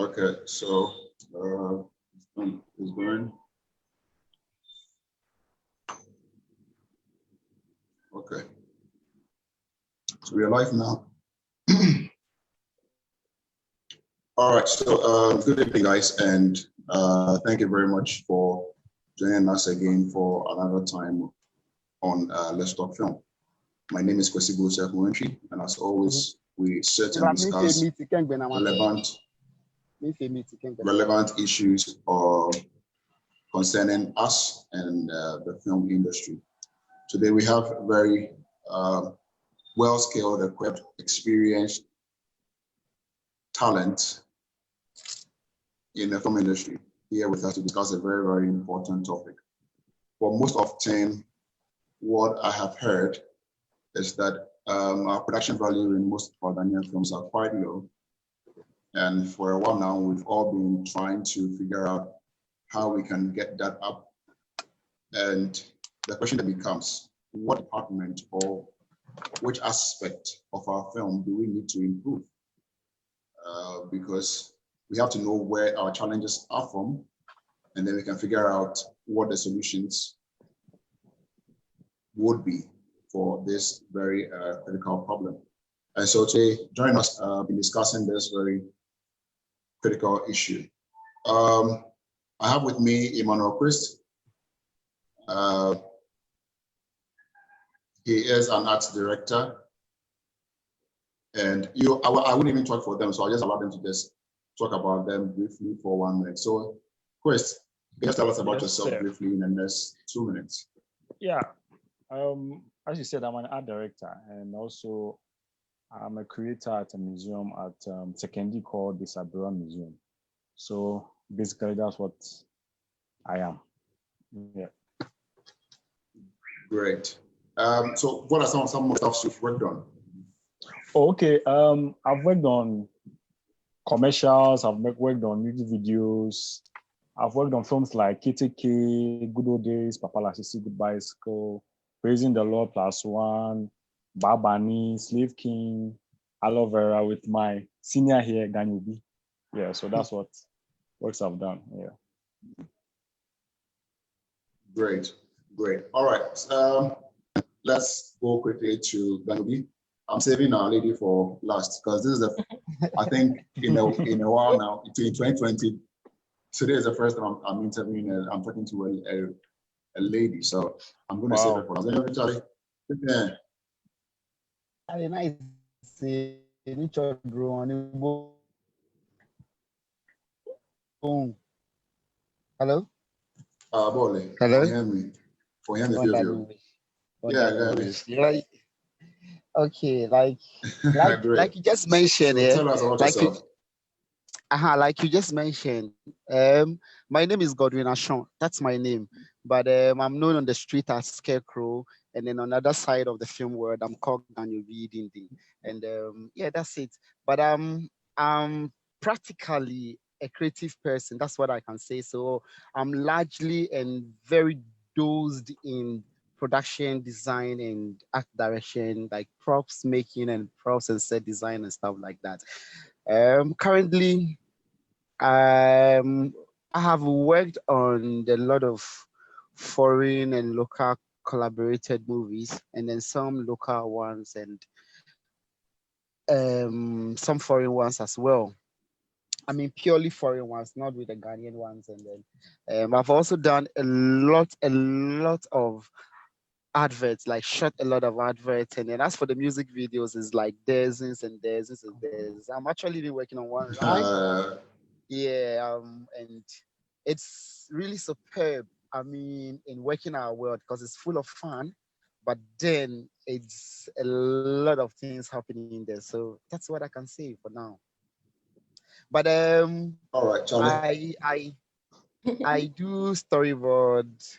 Okay, so it's going. Okay, so we are live now. All right, so good evening, guys, and thank you very much for joining us again for another time on Let's Talk Film. My name is Quist-Haynes, and as always, we sit and discuss relevant issues concerning us and the film industry. Today we have a very well-skilled, equipped, experienced talent in the film industry here with us to discuss a very, very important topic. For most of the time, what I have heard is that our production value in most of our Ghanaian films are quite low. And for a while now, we've all been trying to figure out how we can get that up. And the question that becomes, what department or which aspect of our film do we need to improve? Because we have to know where our challenges are from, and then we can figure out what the solutions would be for this very critical problem. And so today, join us in discussing this very critical issue. I have with me Emmanuel Quist. He is an arts director. And I wouldn't even talk for them, so I'll just allow them to just talk about them briefly for 1 minute. So, Quist, just tell us about yourself briefly in the next 2 minutes. Yeah, as you said, I'm an art director, and also I'm a creator at a museum at Sekendi called the Sabura Museum. So basically, that's what I am. Yeah. Great. So, what are some of the stuff you've worked on? Okay, I've worked on commercials, I've worked on music videos, I've worked on films like KTK, Good Old Days, Papa Lasisi, Goodbye School, Praising the Lord +1, Babani, Slave King, Aloe Vera with my senior here, Ganyo. Yeah, so that's what works I've done. Yeah. Great. All right. Let's go quickly to Ganyo. I'm saving Our Lady for last because this is I think in a while now, in 2020, today is the first time I'm interviewing, I'm talking to a lady. So I'm going to save it for last. Charlie? Yeah. Hello? Hello? Hello? Hear me? Yeah. Okay, like you just mentioned, so tell us about yourself. Like you just mentioned, my name is Godwin Ashong. That's my name, but I'm known on the street as Scarecrow, and then on the other side of the film world, I'm called Ganyo Dindin, and yeah, that's it. But I'm practically a creative person. That's what I can say. So I'm largely and very dosed in production design and art direction, like props making and props and set design and stuff like that. Currently, I have worked on a lot of foreign and local collaborated movies, and then some local ones and some foreign ones as well. I mean, purely foreign ones, not with the Ghanaian ones. And then I've also done a lot of adverts, like shot a lot of adverts. And then as for the music videos, it's like dozens and dozens and dozens. I'm actually been working on one right. Yeah, and it's really superb. I mean, in working our world because it's full of fun, but then it's a lot of things happening in there. So that's what I can say for now. But all right, Charlie. I do storyboard,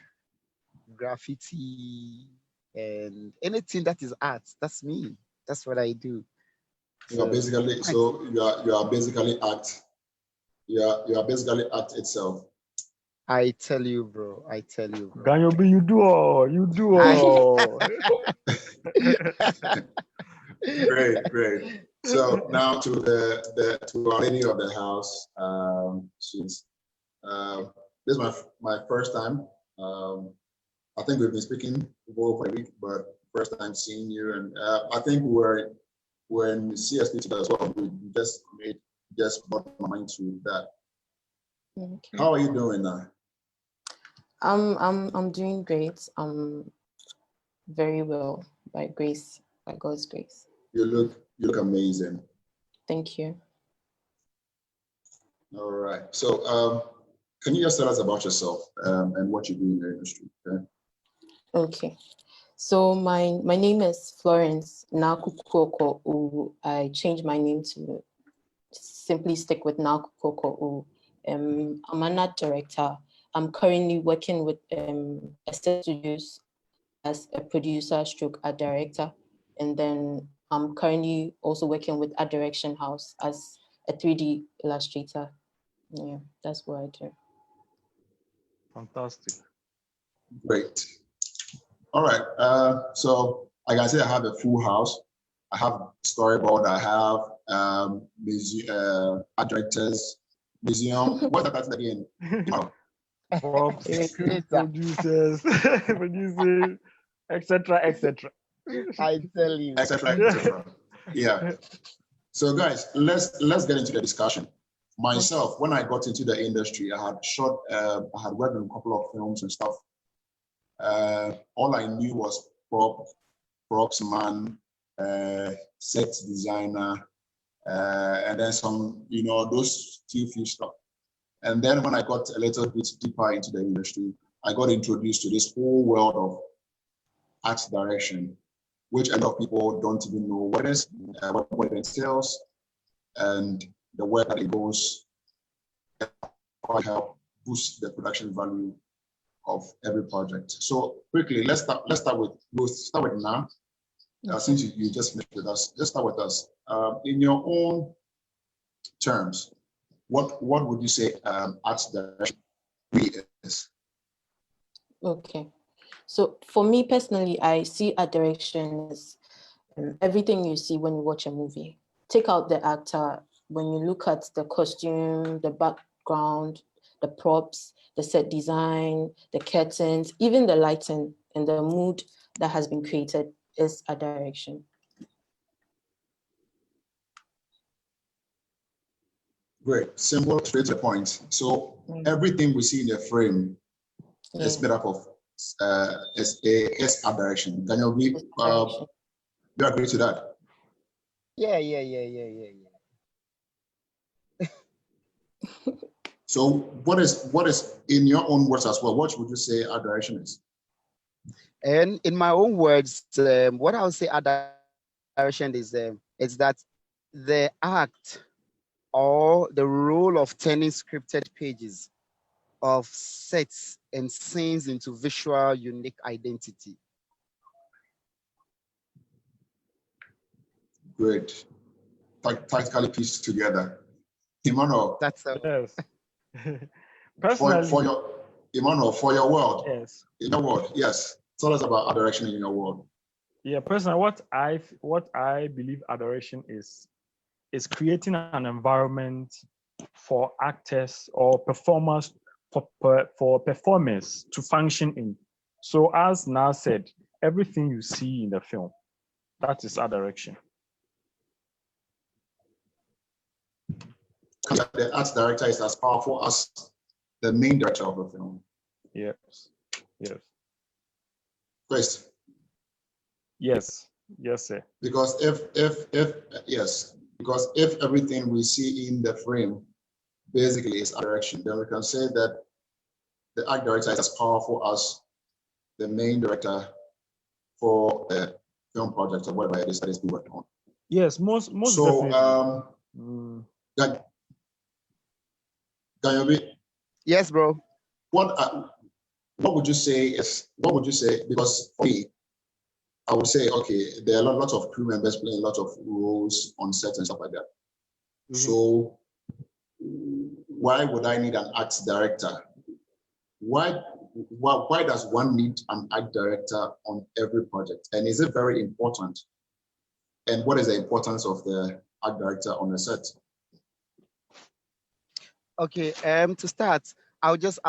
graffiti, and anything that is art. That's me. That's what I do. You are basically you are basically art. You are basically art itself. I tell you, bro. Ganyo, you do all. Great. So now to to our lady of the house. She's this is my first time. I think we've been speaking over a week, but first time seeing you, and I think we're in CSP together as well. We just brought my mind to that. Okay. How are you doing now? I'm doing great. Very well by God's grace. You look amazing. Thank you. All right. So can you just tell us about yourself and what you do in the industry? Okay. Okay. So my name is Florence now Kukuokor Owoo. I changed my name to simply stick with now Kukuokor Owoo. I'm an art director. I'm currently working with Estate Studios as a producer stroke art director. And then I'm currently also working with Art Direction House as a 3D illustrator. Yeah, that's what I do. Fantastic. Great. All right. So like I said, I have a full house. I have storyboard. I have art directors, museum. What's that again? Props, Creator. producers, producers, etc., etc. I tell you. Etc. Yeah. So guys, let's get into the discussion. Myself, when I got into the industry, I had worked on a couple of films and stuff. All I knew was props man, set designer, and then some, those few stuff. And then when I got a little bit deeper into the industry, I got introduced to this whole world of art direction, which a lot of people don't even know what it is, what it entails, and the work that it goes to help boost the production value of every project. So quickly, let's start with now. Since you just finished with us, let's start with us. In your own terms, what would you say art direction really is? Okay. So for me personally, I see art direction as everything you see when you watch a movie. Take out the actor, when you look at the costume, the background, the props, the set design, the curtains, even the lighting and the mood that has been created is a direction. Great, simple, straight to the point. So everything we see in the frame is made up of S art direction. Ganyo, do you agree to that? Yeah. So what is in your own words as well? What would you say art direction is? And in my own words, what I would say art direction is that the act or the role of turning scripted pages of sets and scenes into visual unique identity. Great. Tactically pieced together. Emmanuel. That's yes. Personally, for your world. Yes. In your world, yes. Tell us about adoration in your world. Yeah, personally, what I believe adoration is creating an environment for actors or performers for performers to function in. So as Na said, everything you see in the film, that is adoration. The art director is as powerful as the main director of the film. Yes. Quist. Yes, sir. Because if everything we see in the frame basically is art direction, then we can say that the art director is as powerful as the main director for a film project or whatever it is that is being worked on. Yes, most so definitely. Ganyo, yes, bro. What would you say because for me, I would say, okay, there are a lot of crew members playing a lot of roles on set and stuff like that. Mm-hmm. So why would I need an art director? Why does one need an art director on every project? And is it very important? And what is the importance of the art director on a set? Okay, to start, I'll just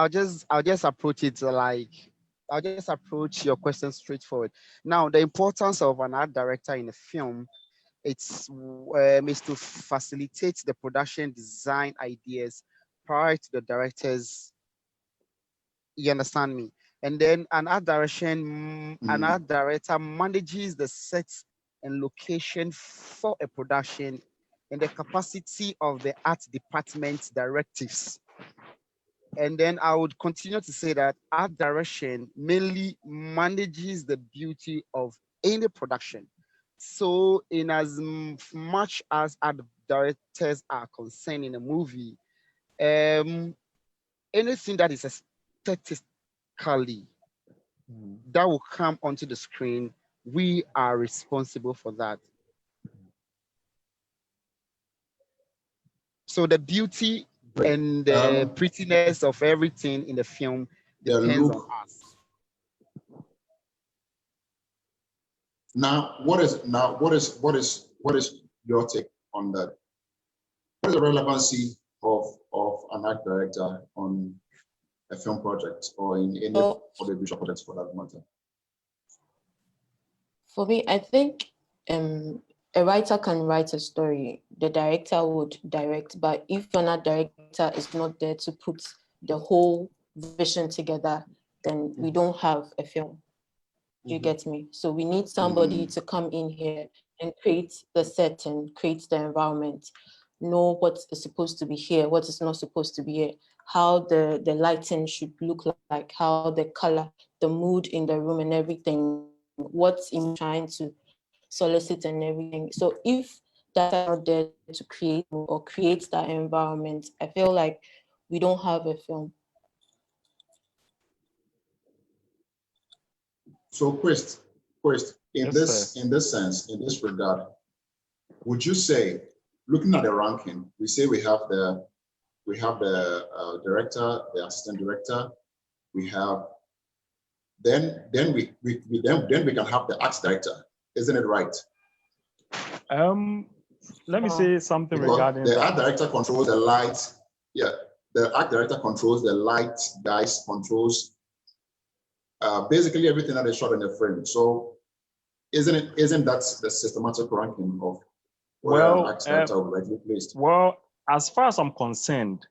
approach it like I'll just approach your question straightforward. Now, the importance of an art director in a film, is to facilitate the production design ideas prior to the directors. You understand me? And then an art director manages the sets and location for a production in the capacity of the art department's directives. And then I would continue to say that art direction mainly manages the beauty of any production. So, in as much as art directors are concerned in a movie, um, anything that is aesthetically that will come onto the screen, we are responsible for that. So the beauty and the prettiness of everything in the film depends on us. Now, what is your take on that? What is the relevancy of an art director on a film project or in any other visual projects for that matter? For me, I think a writer can write a story, the director would direct, but if an art director is not there to put the whole vision together, then we don't have a film. You get me? So we need somebody to come in here and create the set and create the environment, know what is supposed to be here, what is not supposed to be here, how the lighting should look like, how the color, the mood in the room and everything, what's in trying to solicit and everything. So if that's not there to create or create that environment, I feel like we don't have a film. So Quist, in this sense, in this regard, would you say, looking at the ranking, we say we have the director, the assistant director, we have then we can have the art director, isn't it right? Let me say something because regarding the that. art director controls the lights. Yeah, the art director controls the light, guys, controls basically everything that is shot in the frame. So isn't that the systematic ranking of where an art director would rightly placed? Well, as far as I'm concerned,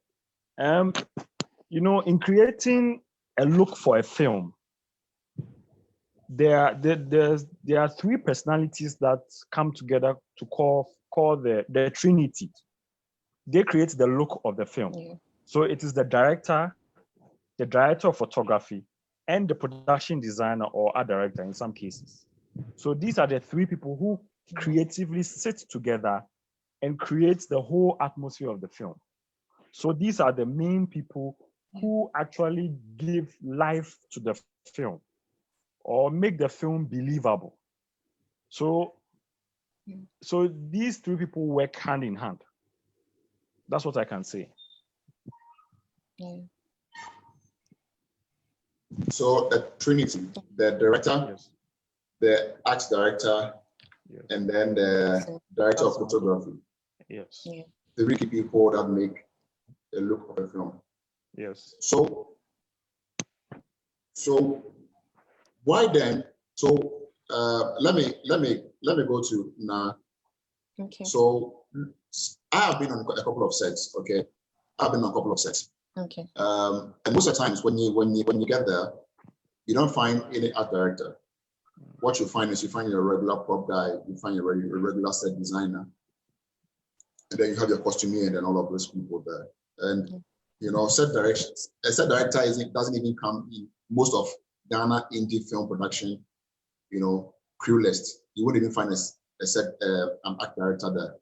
in creating a look for a film, there are three personalities that come together to call the Trinity. They create the look of the film. Yeah. So it is the director of photography, and the production designer or art director in some cases. So these are the three people who creatively sit together and create the whole atmosphere of the film. So these are the main people who actually give life to the film or make the film believable. So these three people work hand in hand. That's what I can say. Yeah. So the Trinity, the director, yes, the art director, yes, and then the director of photography. Yes. Yeah. The three people that make the look of a film. Yes. So why then? So let me go to now. Okay. So I have been on a couple of sets. Okay, I've been on a couple of sets. Okay. And most of the times when you get there, you don't find any art director. What you find is you find your regular prop guy, you find your regular set designer, and then you have your costumier and then all of those people there. And set director doesn't even come in most of Ghana indie film production, crew list. You wouldn't even find an art director there.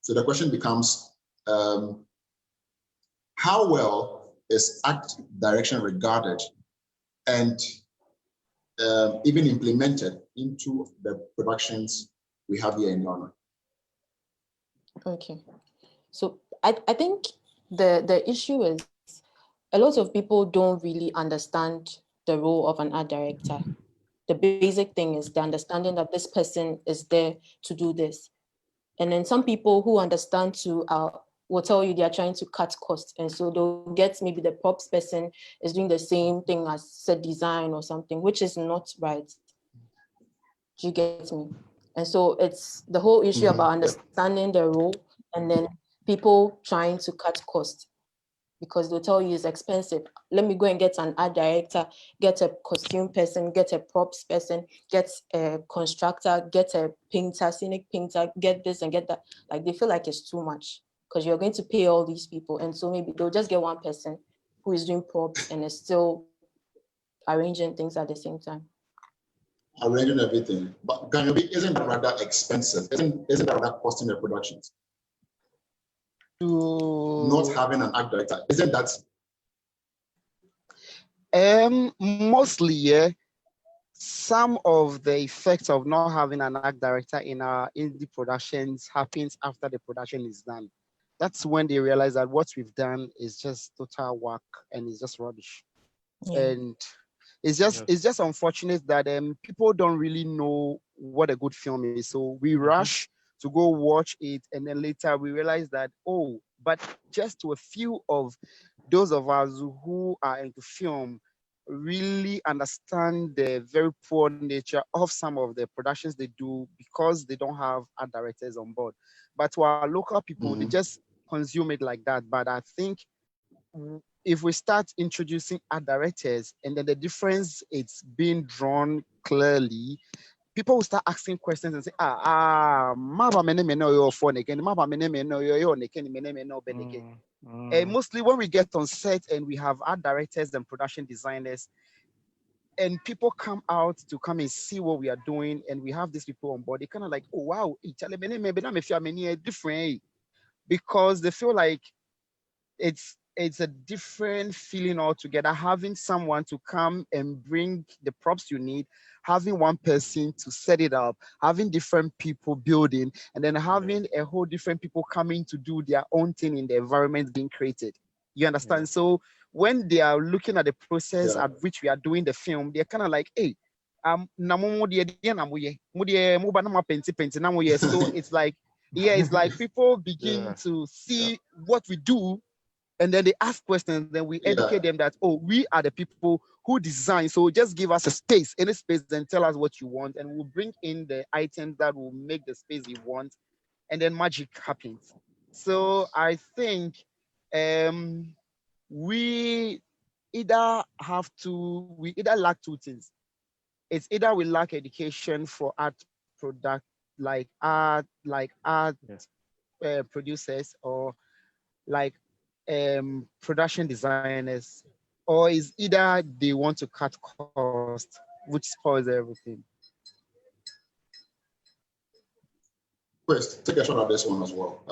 So the question becomes, how well is art direction regarded and even implemented into the productions we have here in Ghana? Okay. So I think the issue is a lot of people don't really understand the role of an art director. The basic thing is the understanding that this person is there to do this. And then some people who understand to will tell you they are trying to cut costs. And so they'll get maybe the props person is doing the same thing as set design or something, which is not right. Do you get me? And so it's the whole issue about understanding the role and then people trying to cut costs because they'll tell you it's expensive. Let me go and get an art director, get a costume person, get a props person, get a constructor, get a painter, scenic painter, get this and get that. Like they feel like it's too much because you're going to pay all these people. And so maybe they'll just get one person who is doing props and is still arranging things at the same time. Arranging everything. But Ganyo, isn't that rather expensive? Isn't that rather costing the productions? Not having an art director, isn't that? Mostly, yeah. Some of the effects of not having an art director in our indie productions happens after the production is done. That's when they realize that what we've done is just total work and it's just rubbish. Yeah. And it's just unfortunate that people don't really know what a good film is. So we rush to go watch it, and then later we realize that, oh, but just to a few of those of us who are into film really understand the very poor nature of some of the productions they do because they don't have art directors on board. But to our local people, they just consume it like that. But I think if we start introducing art directors and then the difference it's being drawn clearly, people will start asking questions and say, mostly when we get on set and we have art directors and production designers, and people come out to come and see what we are doing, and we have these people on board, they kind of like, oh wow, different, because they feel like it's a different feeling altogether, having someone to come and bring the props you need, having one person to set it up, having different people building, and then having a whole different people coming to do their own thing in the environment being created. You understand? Yeah. So when they are looking at the process at which we are doing the film, they're kind of like, hey, so it's like, it's like people begin to see what we do, and then they ask questions, then we educate them that, oh, we are the people who design. So just give us a space, any space, then tell us what you want, and we'll bring in the items that will make the space you want, and then magic happens. So I think we either lack two things. It's either we lack education for art product, like art producers, or like production designers, or is either they want to cut costs, which spoils everything. Quist, take a shot at this one as well.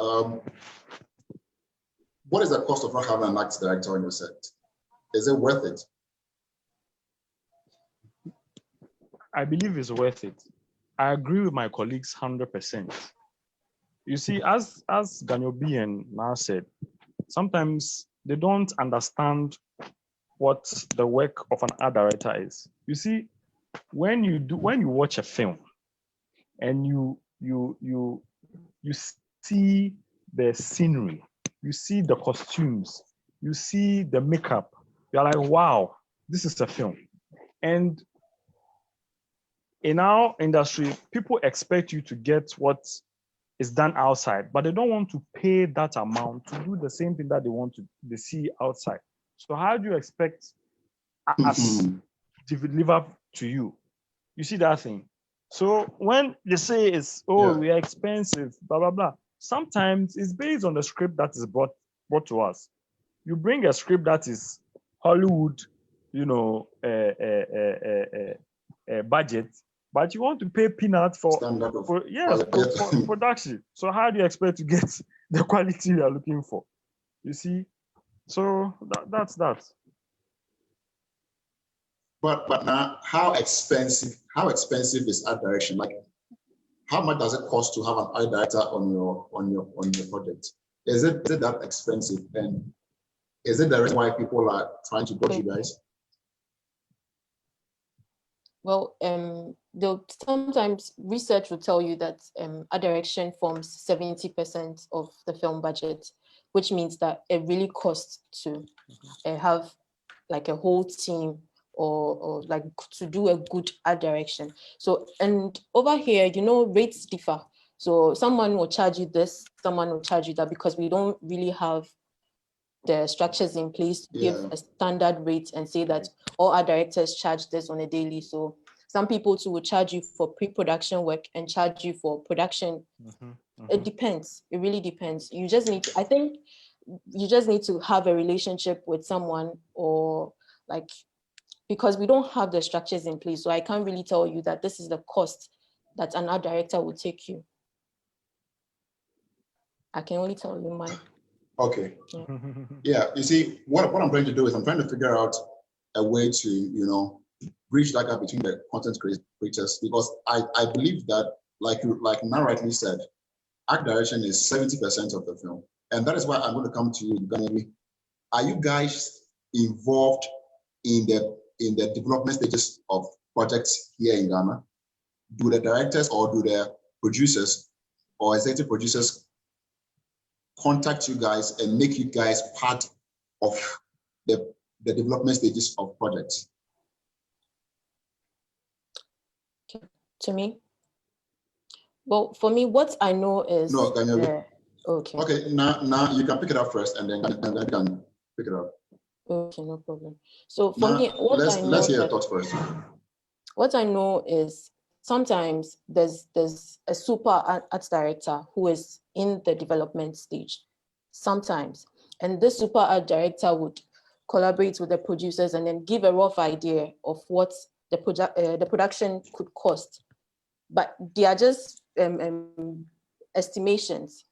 What is the cost of not having an art director on your set? Is it worth it? I believe it's worth it. I agree with my colleagues 100%. You see, as Ganyo B and Na said, sometimes they don't understand what the work of an art director is. You see, when you watch a film and you see the scenery, you see the costumes, you see the makeup, you're like, wow, this is a film. And in our industry, people expect you to get what is done outside, but they don't want to pay that amount to do the same thing that they see outside. So how do you expect us to deliver to you? You see that thing? So when they say we are expensive, blah, blah, blah, sometimes it's based on the script that is brought to us. You bring a script that is Hollywood, budget, but you want to pay peanuts for production. So how do you expect to get the quality you are looking for? You see? So that's that. But now, how expensive is art direction? Like, how much does it cost to have an art director on your project? Is it that expensive? And is it the reason why people are trying to go to you guys? Well, sometimes research will tell you that art direction forms 70% of the film budget, which means that it really costs to have like a whole team or like to do a good art direction. So, and over here, rates differ. So someone will charge you this, someone will charge you that, because we don't really have the structures in place to give a standard rate and say that all our directors charge this on a daily. So some people too will charge you for pre-production work and charge you for production. It depends. It really depends. You just need to, I think you just need to have a relationship with someone, or like, because we don't have the structures in place. So I can't really tell you that this is the cost that an art director will take you. I can only tell you mine. Okay. Yeah, you see, what I'm trying to do is I'm trying to figure out a way to, bridge that gap between the content creators, because I believe that, like Now rightly said, art direction is 70% of the film. And that is why I'm going to come to you, Ganyo. Are you guys involved in the development stages of projects here in Ghana? Do the directors or do the producers or executive producers contact you guys and make you guys part of the development stages of projects? To me? Well, for me, what I know is... No, Ganyo. Okay. Okay, now you can pick it up first, and then I can pick it up. Okay, no problem. So for me, let's hear your thoughts first. What I know is sometimes there's a super art director who is in the development stage. Sometimes, and this super art director would collaborate with the producers and then give a rough idea of what the production could cost, but they are just estimations.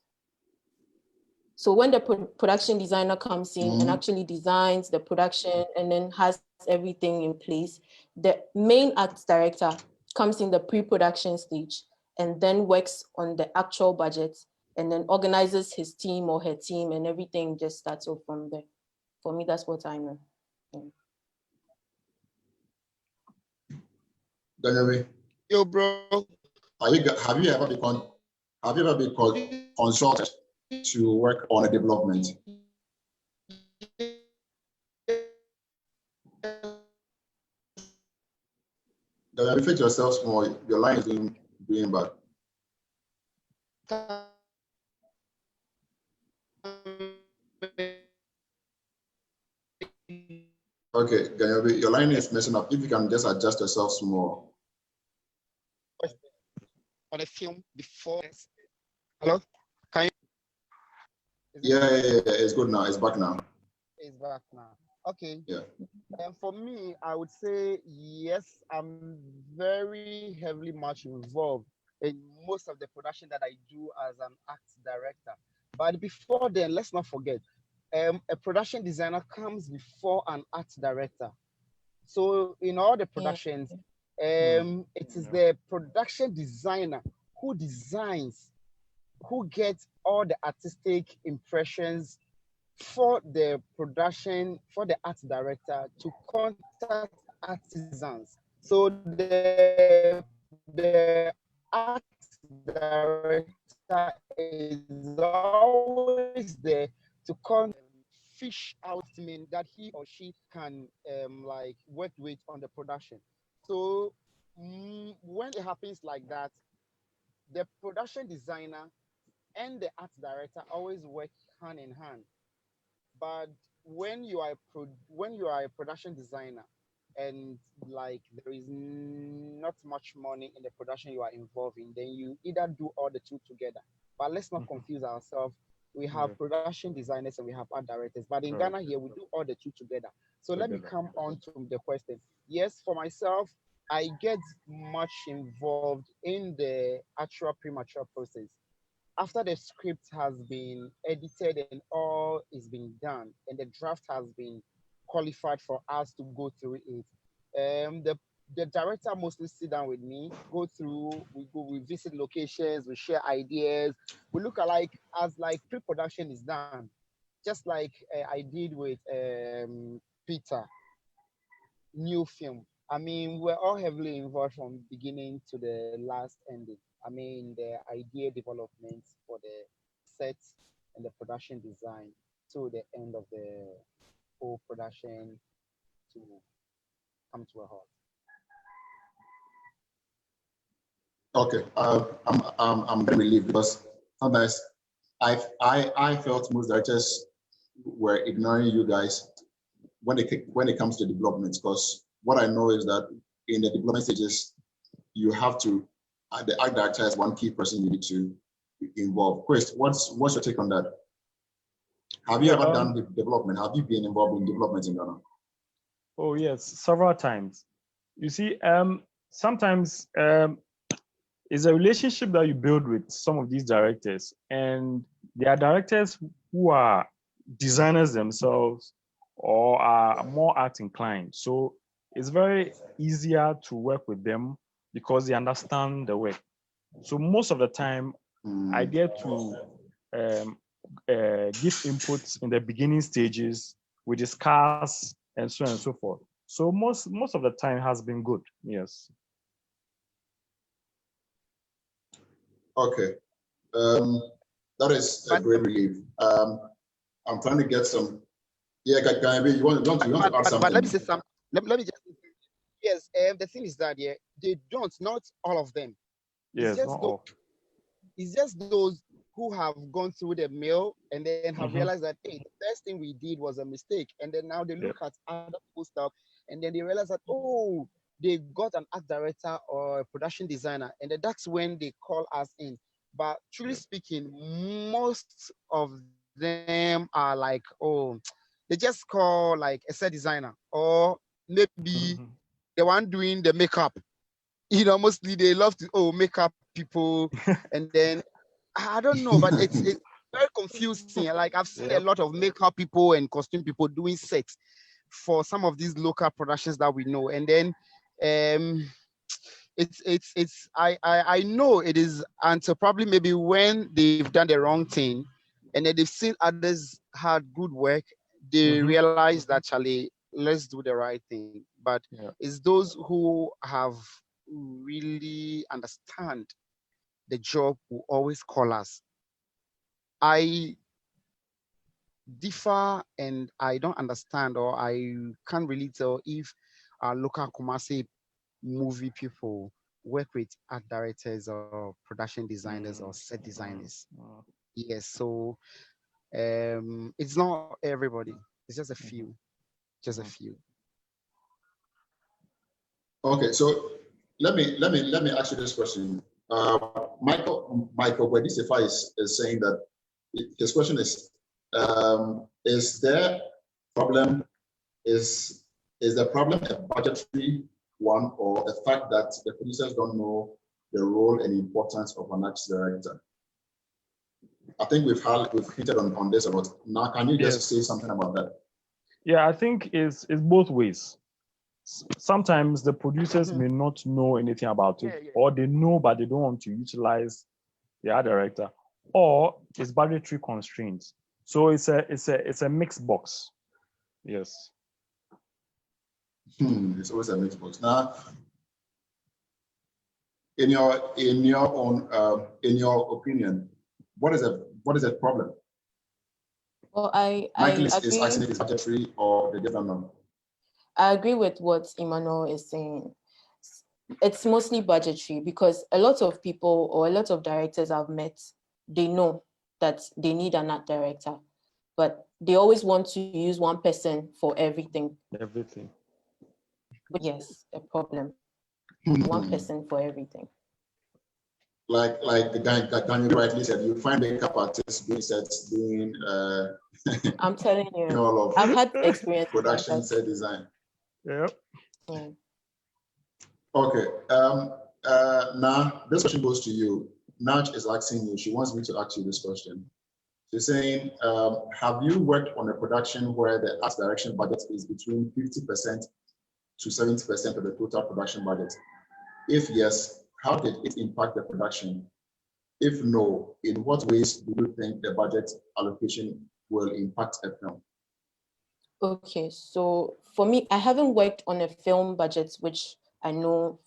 So when the production designer comes in and actually designs the production and then has everything in place, the main art director comes in the pre-production stage and then works on the actual budget and then organizes his team or her team, and everything just starts off from there. For me, that's what I know. Ganyo, yo, bro. Have you ever been consulted to work on a development? Ganyo, fit yourself more. Your line is doing bad. Okay, Ganyo, your line is messing up. If you can just adjust yourself more. On a film before. Hello? Can you? Yeah, it's good now. It's back now. It's back now. Okay. Yeah. And for me, I would say yes, I'm very heavily much involved in most of the production that I do as an art director. But before then, let's not forget, a production designer comes before an art director. So in all the productions, it is the production designer who designs, who gets all the artistic impressions for the production, for the art director to contact artisans. So the art director is always there to fish out mean that he or she can like work with on the production. So when it happens like that, the production designer and the art director always work hand in hand. But when you are a production designer and like there is not much money in the production you are involved in, then you either do all the two together. But let's not confuse ourselves. We have production designers and we have art directors. But in Ghana here, we do all the two together. So let me come on to the question. Yes, for myself, I get much involved in the actual premature process. After the script has been edited and all is being done and the draft has been qualified for us to go through it, the director mostly sit down with me, we visit locations, we share ideas, we look at as pre-production is done, just like I did with Peter new film. I mean, we're all heavily involved from beginning to the last ending. I mean, the idea development for the set and the production design to the end of the whole production to come to a halt. Okay, I'm very relieved because sometimes I felt most directors were ignoring you guys when it comes to development, because what I know is that in the development stages, you have to, the art director is one key person you need to involve. Quist, what's your take on that? Have you ever done with development? Have you been involved in development in Ghana? Oh yes, several times. You see, sometimes it's a relationship that you build with some of these directors, and there are directors who are designers themselves or are more art inclined. So it's very easier to work with them because they understand the work. So most of the time, I get to give inputs in the beginning stages. We discuss and so on and so forth. So most of the time has been good. Yes. Okay, that is a great relief. I'm trying to get some. Yeah, Ganyo, you want to add something? But let me say something. Let me just. Yes, the thing is that they don't. Not all of them. Yes, not all. It's just those who have gone through the mill and then have realized that, hey, the first thing we did was a mistake, and then now they look at other people's stuff and then they realize that, oh, they got an art director or a production designer, and then that's when they call us in. But truly speaking, most of them are like, oh, they just call like a set designer or maybe the one doing the makeup. You know, mostly they love to make up people, and then I don't know, but it's very confusing. Like I've seen a lot of makeup people and costume people doing sets for some of these local productions that we know, and then I know it is until probably maybe when they've done the wrong thing, and then they've seen others had good work, they realize that Charlie, let's do the right thing. But it's those who have really understand the job who always call us. I differ and I don't understand, or I can't really tell if our local Kumasi movie people work with art directors or production designers or set designers. Yes, so it's not everybody. It's just a few, just a few. Okay, so let me ask you this question. Michael Wedisifa is saying that his question is there problem is the problem a budgetary one, or the fact that the producers don't know the role and importance of an artist director? I think we've hinted on this about now. Can you just say something about that? Yeah, I think it's both ways. Sometimes the producers may not know anything about it, or they know but they don't want to utilize the art director, or it's budgetary constraints. So it's a mixed box. Yes. It's always a mixed box. Now, in your opinion, what is a problem? Well, I Michael is asking agree. if it's budgetary or they don't know. I agree with what Emmanuel is saying. It's mostly budgetary because a lot of people or a lot of directors I've met, they know that they need an art director, but they always want to use one person for everything. Everything. Yes, a problem. One person for everything. Like the Ganyo rightly said, you find makeup artists doing sets, doing I'm telling you, all of I've had experience production, like set design. Yep. Yeah. Okay. Now this question goes to you. Naj is asking you. She wants me to ask you this question. She's saying, have you worked on a production where the art direction budget is between 50% to 70% of the total production budget? If yes, how did it impact the production? If no, in what ways do you think the budget allocation will impact a film? Okay, so for me, I haven't worked on a film budget, which I know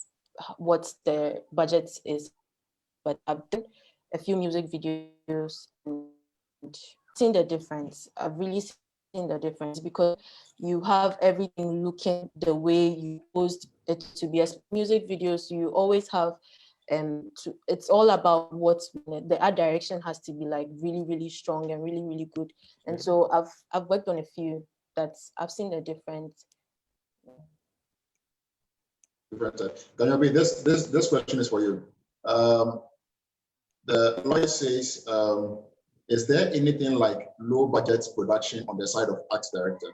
what the budget is, but I've done a few music videos and seen the difference. I've really seen the difference because you have everything looking the way you supposed it to be. As music videos, you always have it's all about what's the art direction has to be like really, really strong and really, really good. And so I've worked on a few that's I've seen the difference. Ganyo, this question is for you. The lawyer says, is there anything like low budget production on the side of art director?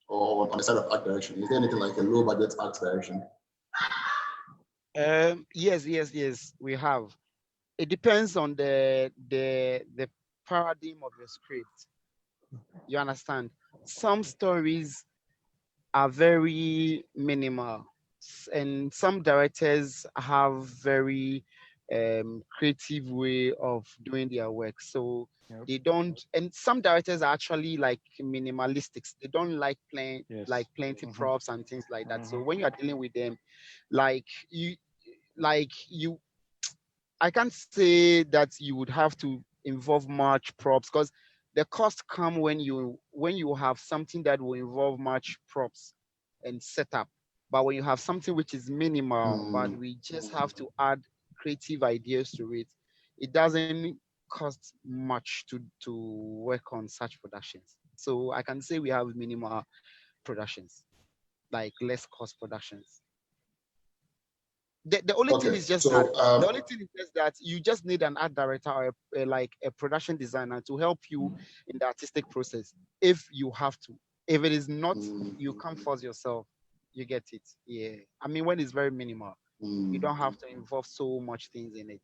Or on the side of art direction? Is there anything like a low budget art direction? Yes, we have. It depends on the paradigm of your script. You understand? Some stories are very minimal, and some directors have very creative way of doing their work. So they don't, and some directors are actually like minimalistics. They don't like plenty props and things like that. So when you are dealing with them, like you I can't say that you would have to involve much props because the cost come when you have something that will involve much props and setup. But when you have something which is minimal, but we just have to add creative ideas to it, it doesn't cost much to work on such productions. So I can say we have minimal productions, like less cost productions. The only thing is just that you just need an art director or like a production designer to help you in the artistic process if you have to. If it is not, you can't force yourself. You get it? Yeah. I mean, when it's very minimal, you don't have to involve so much things in it.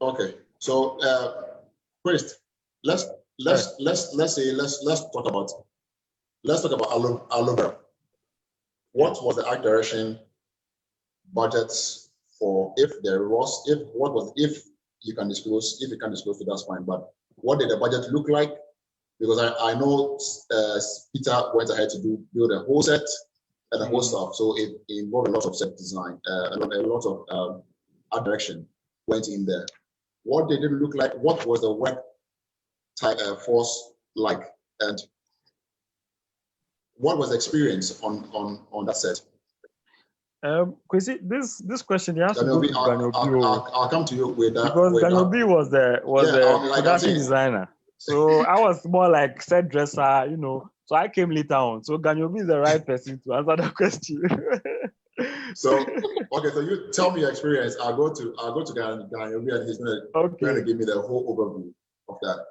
Okay. So, Quist, let's talk about Aloe. What was the art direction budgets for, if you can disclose, that's fine, but what did the budget look like? Because I know Peter went ahead to build a whole set and a whole stuff, so it involved a lot of set design, a lot of art direction went in there. What did it look like? What was the work force like? And what was the experience on that set? Kwesi, this question you have to go to Ganyo B. I'll come to you with that. Because Ganyo B was the production designer. So I was more like set dresser, you know. So I came later on. So Ganyo B is the right person to answer that question. So okay, so you tell me your experience. I'll go to Ganyo B and he's gonna give me the whole overview of that.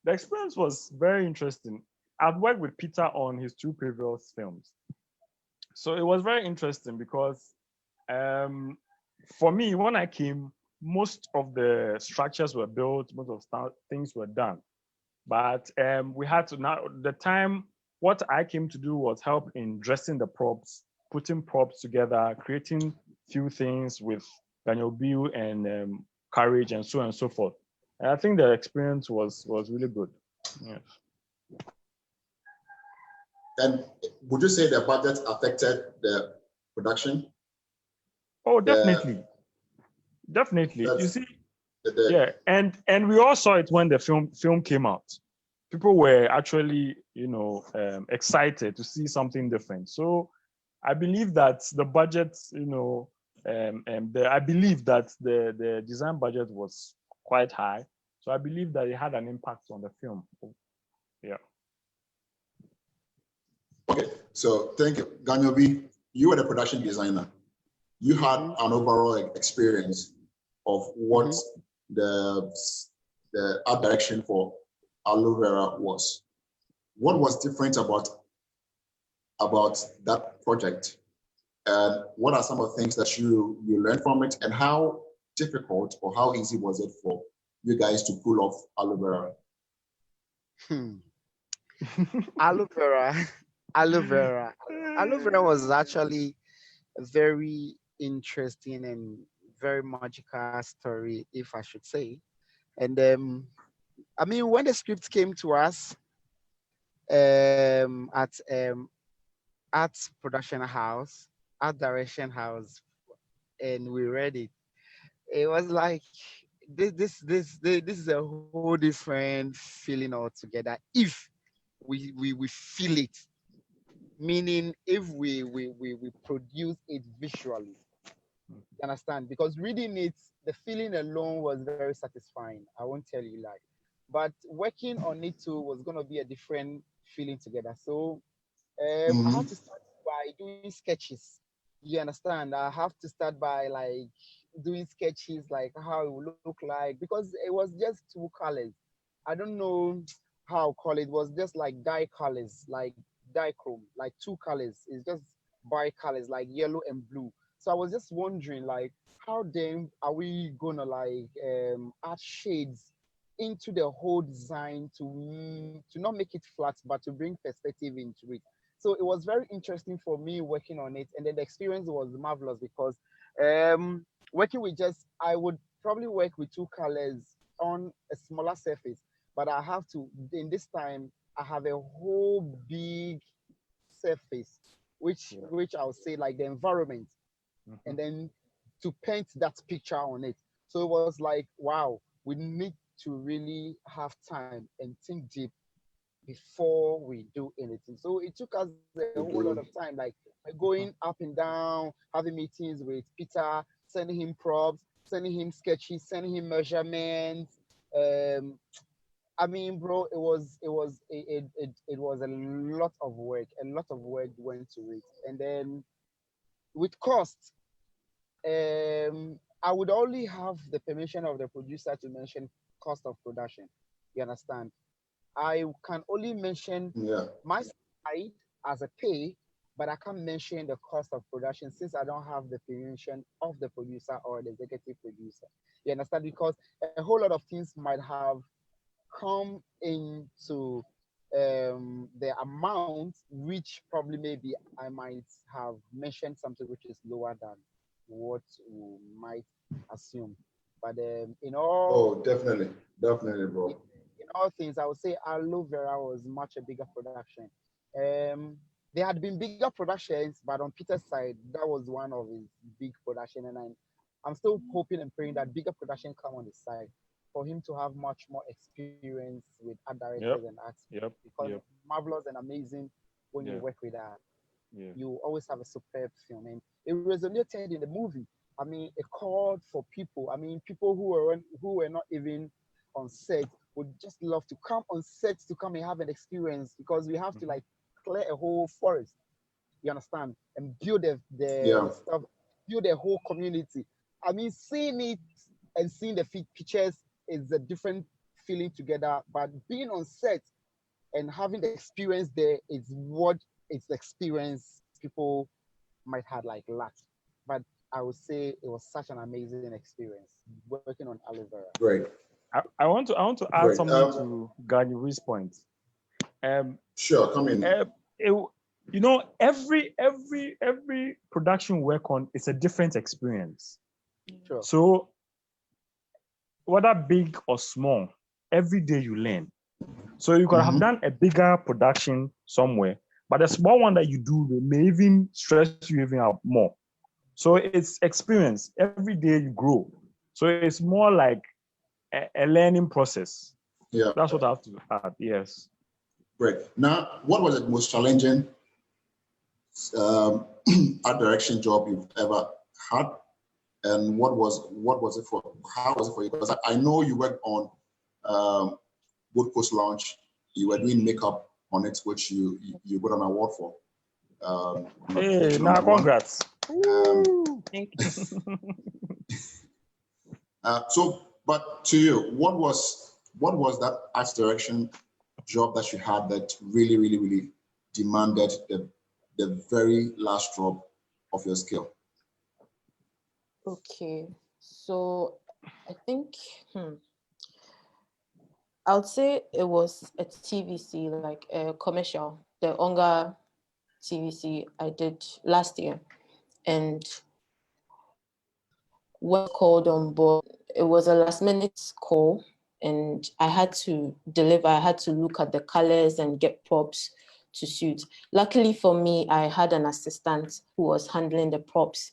The experience was very interesting. I've worked with Peter on his 2 previous films. So it was very interesting because for me, when I came, most of the structures were built, most of things were done. But we had to what I came to do was help in dressing the props, putting props together, creating few things with Ganyo B and courage and so on and so forth. And I think the experience was really good. Yes. And would you say the budget affected the production? Oh, definitely. Definitely. You see, and we all saw it when the film came out. People were actually, excited to see something different. So I believe that the budget, I believe that the design budget was quite high. So I believe that it had an impact on the film. Yeah. Okay, so thank you. Ganyo B, you were the production designer. You had an overall experience of what the art direction for Aloe Vera was. What was different about that project? And what are some of the things that you learned from it? And how difficult or how easy was it for you guys to pull off Aloe Vera? Aloe Vera was actually a very interesting and very magical story, if I should say. And I mean, when the script came to us at art production house, art direction house, and we read it, it was like this is a whole different feeling altogether. If we feel it, meaning if we produce it visually. You understand? Because reading it, the feeling alone was very satisfying. I won't tell you lie. But working on it too was gonna be a different feeling together. So I Mm-hmm. have to start by doing sketches. You understand? I have to start by like doing sketches, like how it will look like, because it was just two colors. I don't know how call it. Was just like dye colors, like dichrome, like two colors. It's just bi colors, like yellow and blue. So I was just wondering, like, how then are we gonna like add shades into the whole design to not make it flat, but to bring perspective into it. So it was very interesting for me working on it, and then the experience was marvelous because working with just I would probably work with two colors on a smaller surface, but I have to in this time I have a whole big surface, which I'll say like the environment, and then to paint that picture on it. So it was like, wow, we need to really have time and think deep before we do anything. So it took us a whole lot of time, like going up and down, having meetings with Peter, sending him props, sending him sketches, sending him measurements. Um, I mean, bro, it was a lot of work. A lot of work went to it, and then with cost, I would only have the permission of the producer to mention cost of production. You understand? I can only mention Yeah. my side as a pay, but I can't mention the cost of production since I don't have the permission of the producer or the executive producer. You understand? Because a whole lot of things might have come into the amount, which probably maybe I might have mentioned something which is lower than what we might assume. But Oh, definitely, definitely, bro. in all things, I would say Aloe Vera was much a bigger production. There had been bigger productions, but on Peter's side, that was one of his big production, and I'm still hoping and praying that bigger production come on his side for him to have much more experience with art directors Yep. and artists Yep. because Yep. it's marvelous and amazing when you Yeah. work with art. Yeah. You always have a superb film, and it resonated in the movie. I mean, it called for people. I mean, people who were not even on set would just love to come on set to come and have an experience because we have to like clear a whole forest. You understand? And build Yeah. the stuff, build a whole community. I mean, seeing it and seeing the pictures is a different feeling together. But being on set and having the experience there is what it's the experience people might have like lacked. But I would say it was such an amazing experience working on aloe vera. Great, I want to add great. something to Ganyo's point. Um, Sure, come in. you know, every production work on is a different experience. Sure. So whether big or small, every day you learn. So you could have done a bigger production somewhere, but the small one that you do may even stress you even out more. So it's experience. Every day you grow. So it's more like a learning process. Yeah, That's what I have to add. Yes. great. Now, what was the most challenging art direction job you've ever had, and what was it for? How was it for you? Because I know you worked on Gold Coast Lounge. You were doing makeup on it, which you got an award for. Hey, now congrats. Thank you. But to you, what was that art direction job that you had that really demanded the very last drop of your skill? Okay, so I think I would say it was a TVC, like a commercial, the Onga TVC I did last year, and was called on board. It was a last minute call, and I had to deliver. I had to look at the colors and get props to suit. Luckily for me, I had an assistant who was handling the props,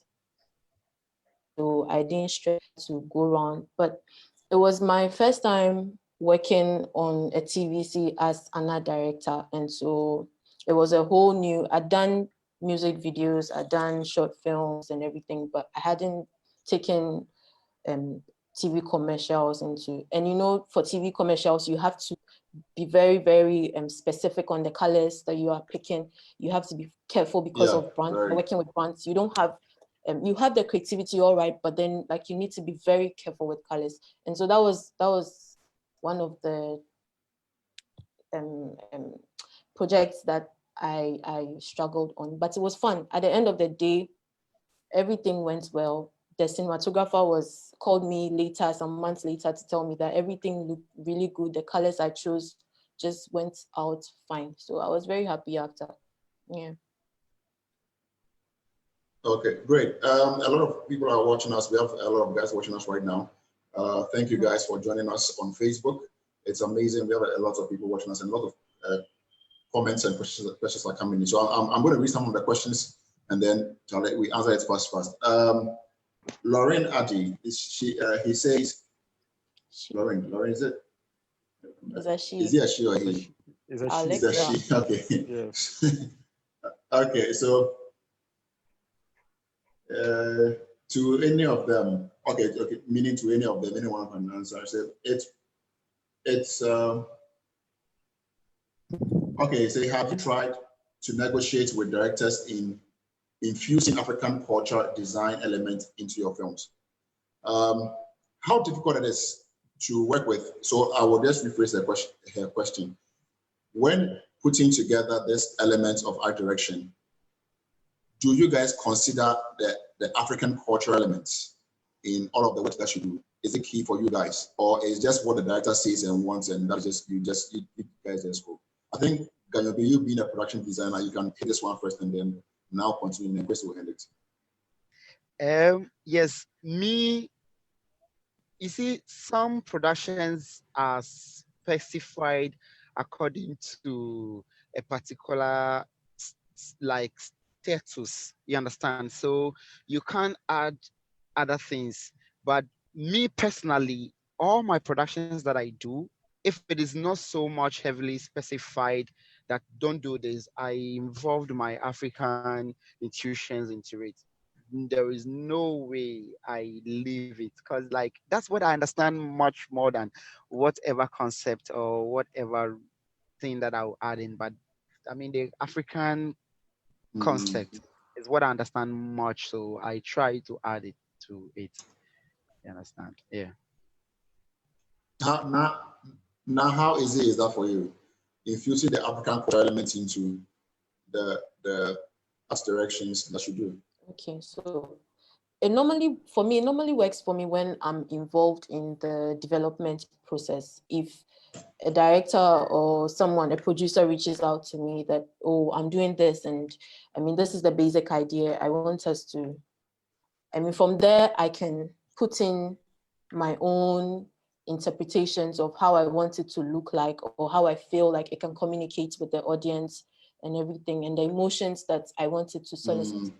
so I didn't stress to go around. But it was my first time working on a TVC as an art director, and so it was a whole new. I'd done music videos, I'd done short films and everything, but I hadn't taken TV commercials into. And you know, for TV commercials, you have to be very, very specific on the colors that you are picking. You have to be careful because of brands. You're working with brands. You don't have, you have the creativity, all right, but then like you need to be very careful with colors. And so that was one of the projects that I struggled on, but it was fun. At the end of the day, everything went well. The cinematographer called me later, some months later, to tell me that everything looked really good. The colors I chose just went out fine. So I was very happy after. Yeah. Okay, great. A lot of people are watching us. We have a lot of guys watching us right now. Thank you guys for joining us on Facebook. It's amazing. We have a lot of people watching us, and a lot of comments and questions are coming in. So I'm going to read some of the questions, and then we answer it fast. Lauren Addy, is she? He says, Lauren, is it? Is that she? Is it a she or he? Is a she? Is a she? Okay. Yes. Okay, so to any of them, okay, meaning to any of them, anyone can answer. I said it's okay. So have you tried to negotiate with directors in infusing African culture design elements into your films? How difficult it is to work with? So I will just rephrase her question. When putting together this element of art direction, do you guys consider the African culture elements in all of the work that you do? Is it key for you guys, or is just what the director says and wants, and that's just you guys just go? I think Ganyo, you being a production designer, you can take this one first and then now continue, and Quist will end it. Yes, me. You see, some productions are specified according to a particular like status. You understand? So you can't add other things. But me personally, all my productions that I do, if it is not so much heavily specified that don't do this, I involved my African intuitions into it. There is no way I leave it, because like that's what I understand much more than whatever concept or whatever thing that I'll add in. But I mean, the African concept is what I understand much, so I try to add it to it. You understand? Yeah. Now, how easy is that for you? Infusing the African culture elements into the art directions that you do. Okay, so it normally works for me when I'm involved in the development process. If a director or a producer reaches out to me that, oh, I'm doing this, and I mean, this is the basic idea. I want us to, I mean, from there, I can put in my own interpretations of how I want it to look like, or how I feel like it can communicate with the audience and everything, and the emotions that I want it to solicit.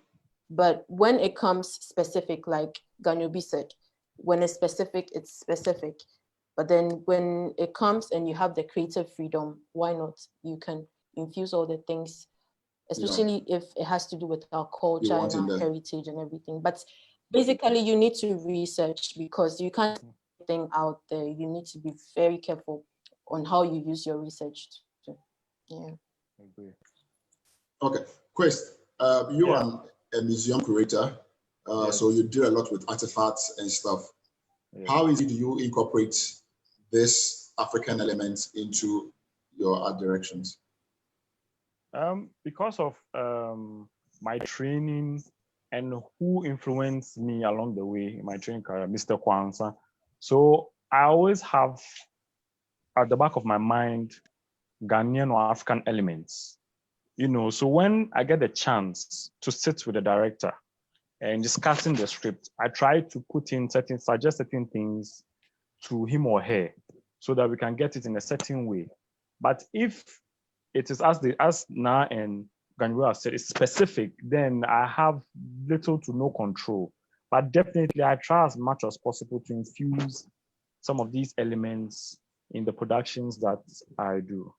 But when it comes specific, like Ganyo said, when it's specific, it's specific. But then when it comes and you have the creative freedom, why not? You can infuse all the things, especially if it has to do with our culture and our heritage and everything. But basically, you need to research, because you can't put anything out there. You need to be very careful on how you use your research. Yeah. I agree. Okay, Quist, you are a museum curator, so you do a lot with artifacts and stuff. How easy do you incorporate this African element into your art directions? Because of my training and who influenced me along the way in my training career, Mr. Kwanzaa. So I always have at the back of my mind Ghanaian or African elements. You know, so when I get the chance to sit with the director and discussing the script, I try to suggest certain things to him or her so that we can get it in a certain way. But if it is as Na and Ganyo have said, it's specific, then I have little to no control. But definitely I try as much as possible to infuse some of these elements in the productions that I do.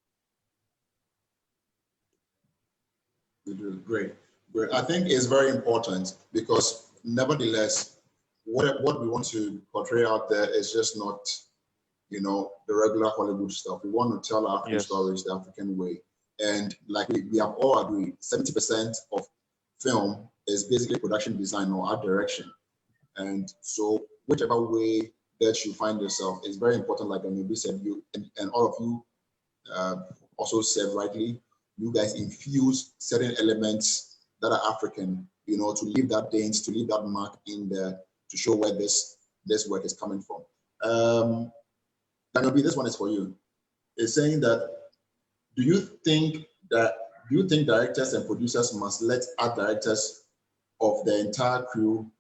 You do great. Great. I think it's very important because nevertheless, what we want to portray out there is just not, the regular Hollywood stuff. We want to tell African stories the African way. And like we have all agreed, 70% of film is basically production design or art direction. And so whichever way that you find yourself is very important, like maybe said, you and all of you also said rightly, you guys infuse certain elements that are African, to leave that dent, to leave that mark in there, to show where this work is coming from. Ganyo, this one is for you. It's saying that, do you think directors and producers must let art directors of the entire crew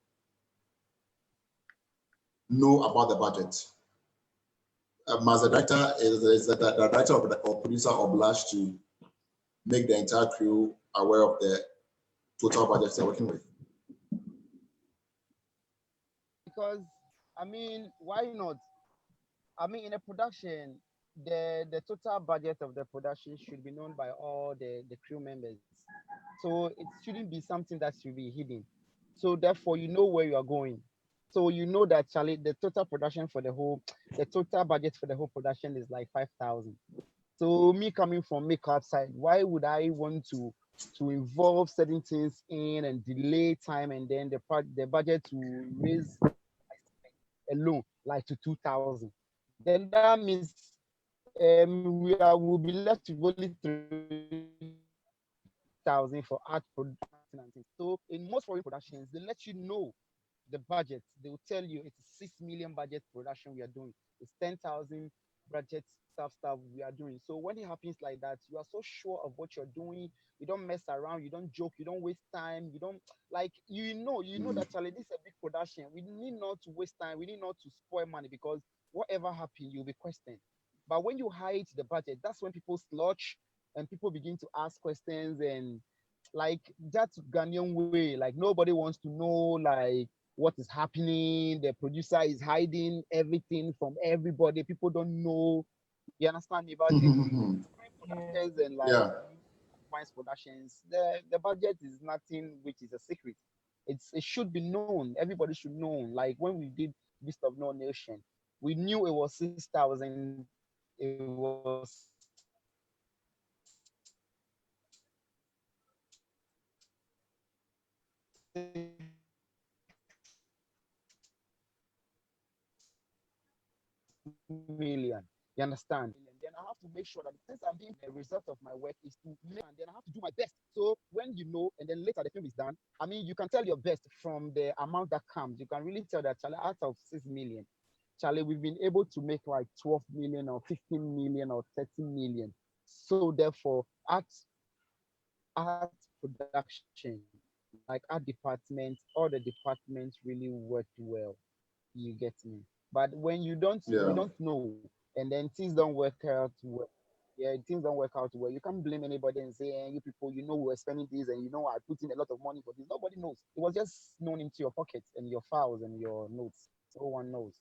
know about the budget? Must the director is the director or producer obliged to make the entire crew aware of the total budget they're working with? Because why not? In a production, the total budget of the production should be known by all the crew members. So it shouldn't be something that should be hidden. So therefore, you know where you are going. So you know that, Charlie, the total production for the total budget for the whole production is like 5,000. So me coming from makeup side, why would I want to involve certain things in and delay time and then the budget to raise alone like to 2,000? Then that means we'll be left with only 3,000 for art production and things. So in most foreign productions, they let you know the budget. They will tell you it's a 6 million budget production we are doing. It's 10,000 budget stuff we are doing. So when it happens like that, you are so sure of what you're doing. You don't mess around. You don't joke. You don't waste time. You don't that, Charlie, this is a big production. We need not to waste time. We need not to spoil money because whatever happens, you'll be questioned. But when you hide the budget, that's when people slouch and people begin to ask questions and like that Ghanaian way. Like nobody wants to know like what is happening. The producer is hiding everything from everybody. People don't know. You understand me? But in productions and like productions, the budget is nothing which is a secret. It should be known. Everybody should know. Like when we did Beast of No Nation, we knew it was 6,000. It was 6 million. You understand? And then I have to make sure that since I'm doing the result of my work is to make, and then I have to do my best. So when you know, and then later the film is done, you can tell your best from the amount that comes. You can really tell that, Charlie, out of 6 million, Charlie, we've been able to make like 12 million or 15 million or 30 million. So therefore, art production, like art department, all the departments really worked well. You get me? But when you don't know, and then things don't work out well. Yeah, things don't work out well. You can't blame anybody and say, you people, we're spending this and I put in a lot of money for this. Nobody knows. It was just known into your pockets and your files and your notes. No one knows.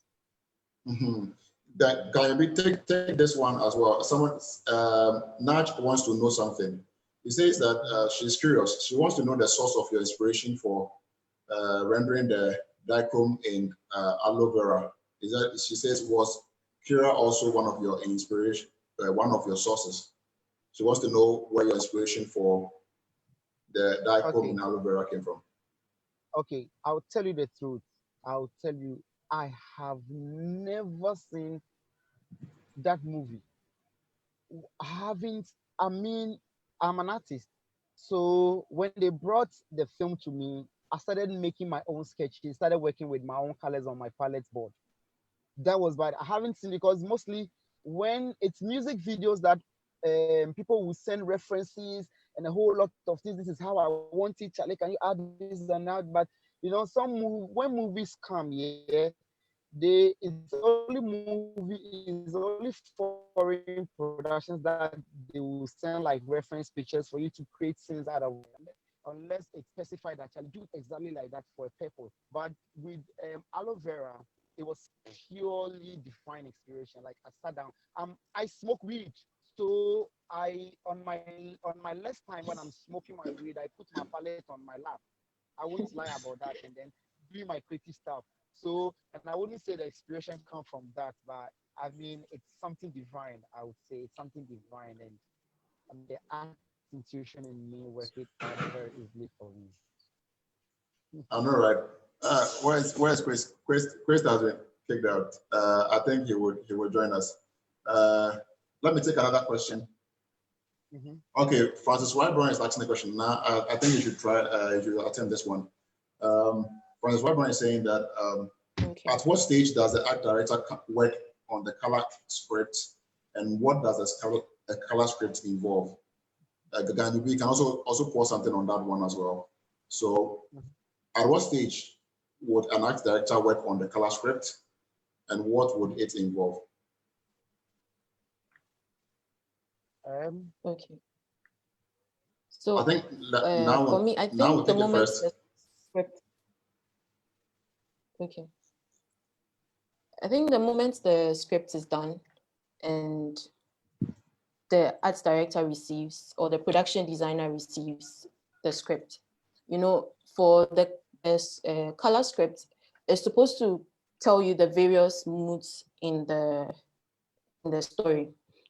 That can we take this one as well? Someone Naj wants to know something. He says that she's curious. She wants to know the source of your inspiration for rendering the dichrome in aloe vera. Is that she says was Kira also one of your inspiration, one of your sources? She wants to know where your inspiration for the dichrome in aloe vera came from. Okay, I'll tell you the truth. I'll tell you, I have never seen that movie. I'm an artist. So when they brought the film to me, I started making my own sketches, started working with my own colors on my palette board. That was bad. I haven't seen because mostly when it's music videos that people will send references and a whole lot of things. This is how I want it. Charlie, can you add this and that? But when movies come, yeah, it's only foreign productions that they will send like reference pictures for you to create scenes out of, unless it's specified that you do exactly like that for a purpose. But with aloe vera, it was purely defined inspiration. Like I sat down, I smoke weed, so I on my less time when I'm smoking my weed, I put my palette on my lap. I won't lie about that, and then doing my creative stuff. So, and I wouldn't say the inspiration come from that, but I mean it's something divine. I would say it's something divine, and the art intuition in me work it out very easily for me. I know, right? Where's Chris? Chris has been kicked out. I think he will join us. Let me take another question. Mm-hmm. Okay, Francis Wyburn is asking a question now. I think you should try. You should attempt this one. Francis Wyburn is saying that Okay. at what stage does the art director work on the color script, and what does a color script involve? Ganyo, we can also pour something on that one as well. So, at what stage would an art director work on the color script, and what would it involve? Okay. So I think for me, I now we'll think the take it moment first. the script. Okay. I think the moment the script is done and the art director receives or the production designer receives the script, for the color script, it's supposed to tell you the various moods in the story.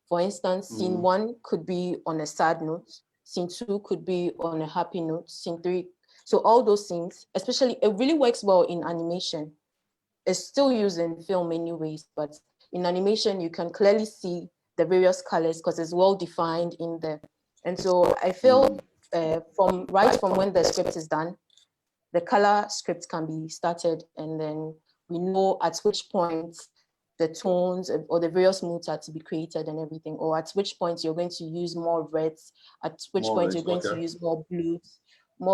For instance, scene 1 could be on a sad note, scene 2 could be on a happy note, scene 3. So all those scenes, especially, it really works well in animation. It's still used in film anyways, but in animation, you can clearly see the various colors because it's well defined in there. And so I feel from when the script is done, the color script can be started, and then we know at which point the tones or the various moods are to be created and everything, or at which point you're going to use more reds, at which point you're going to use more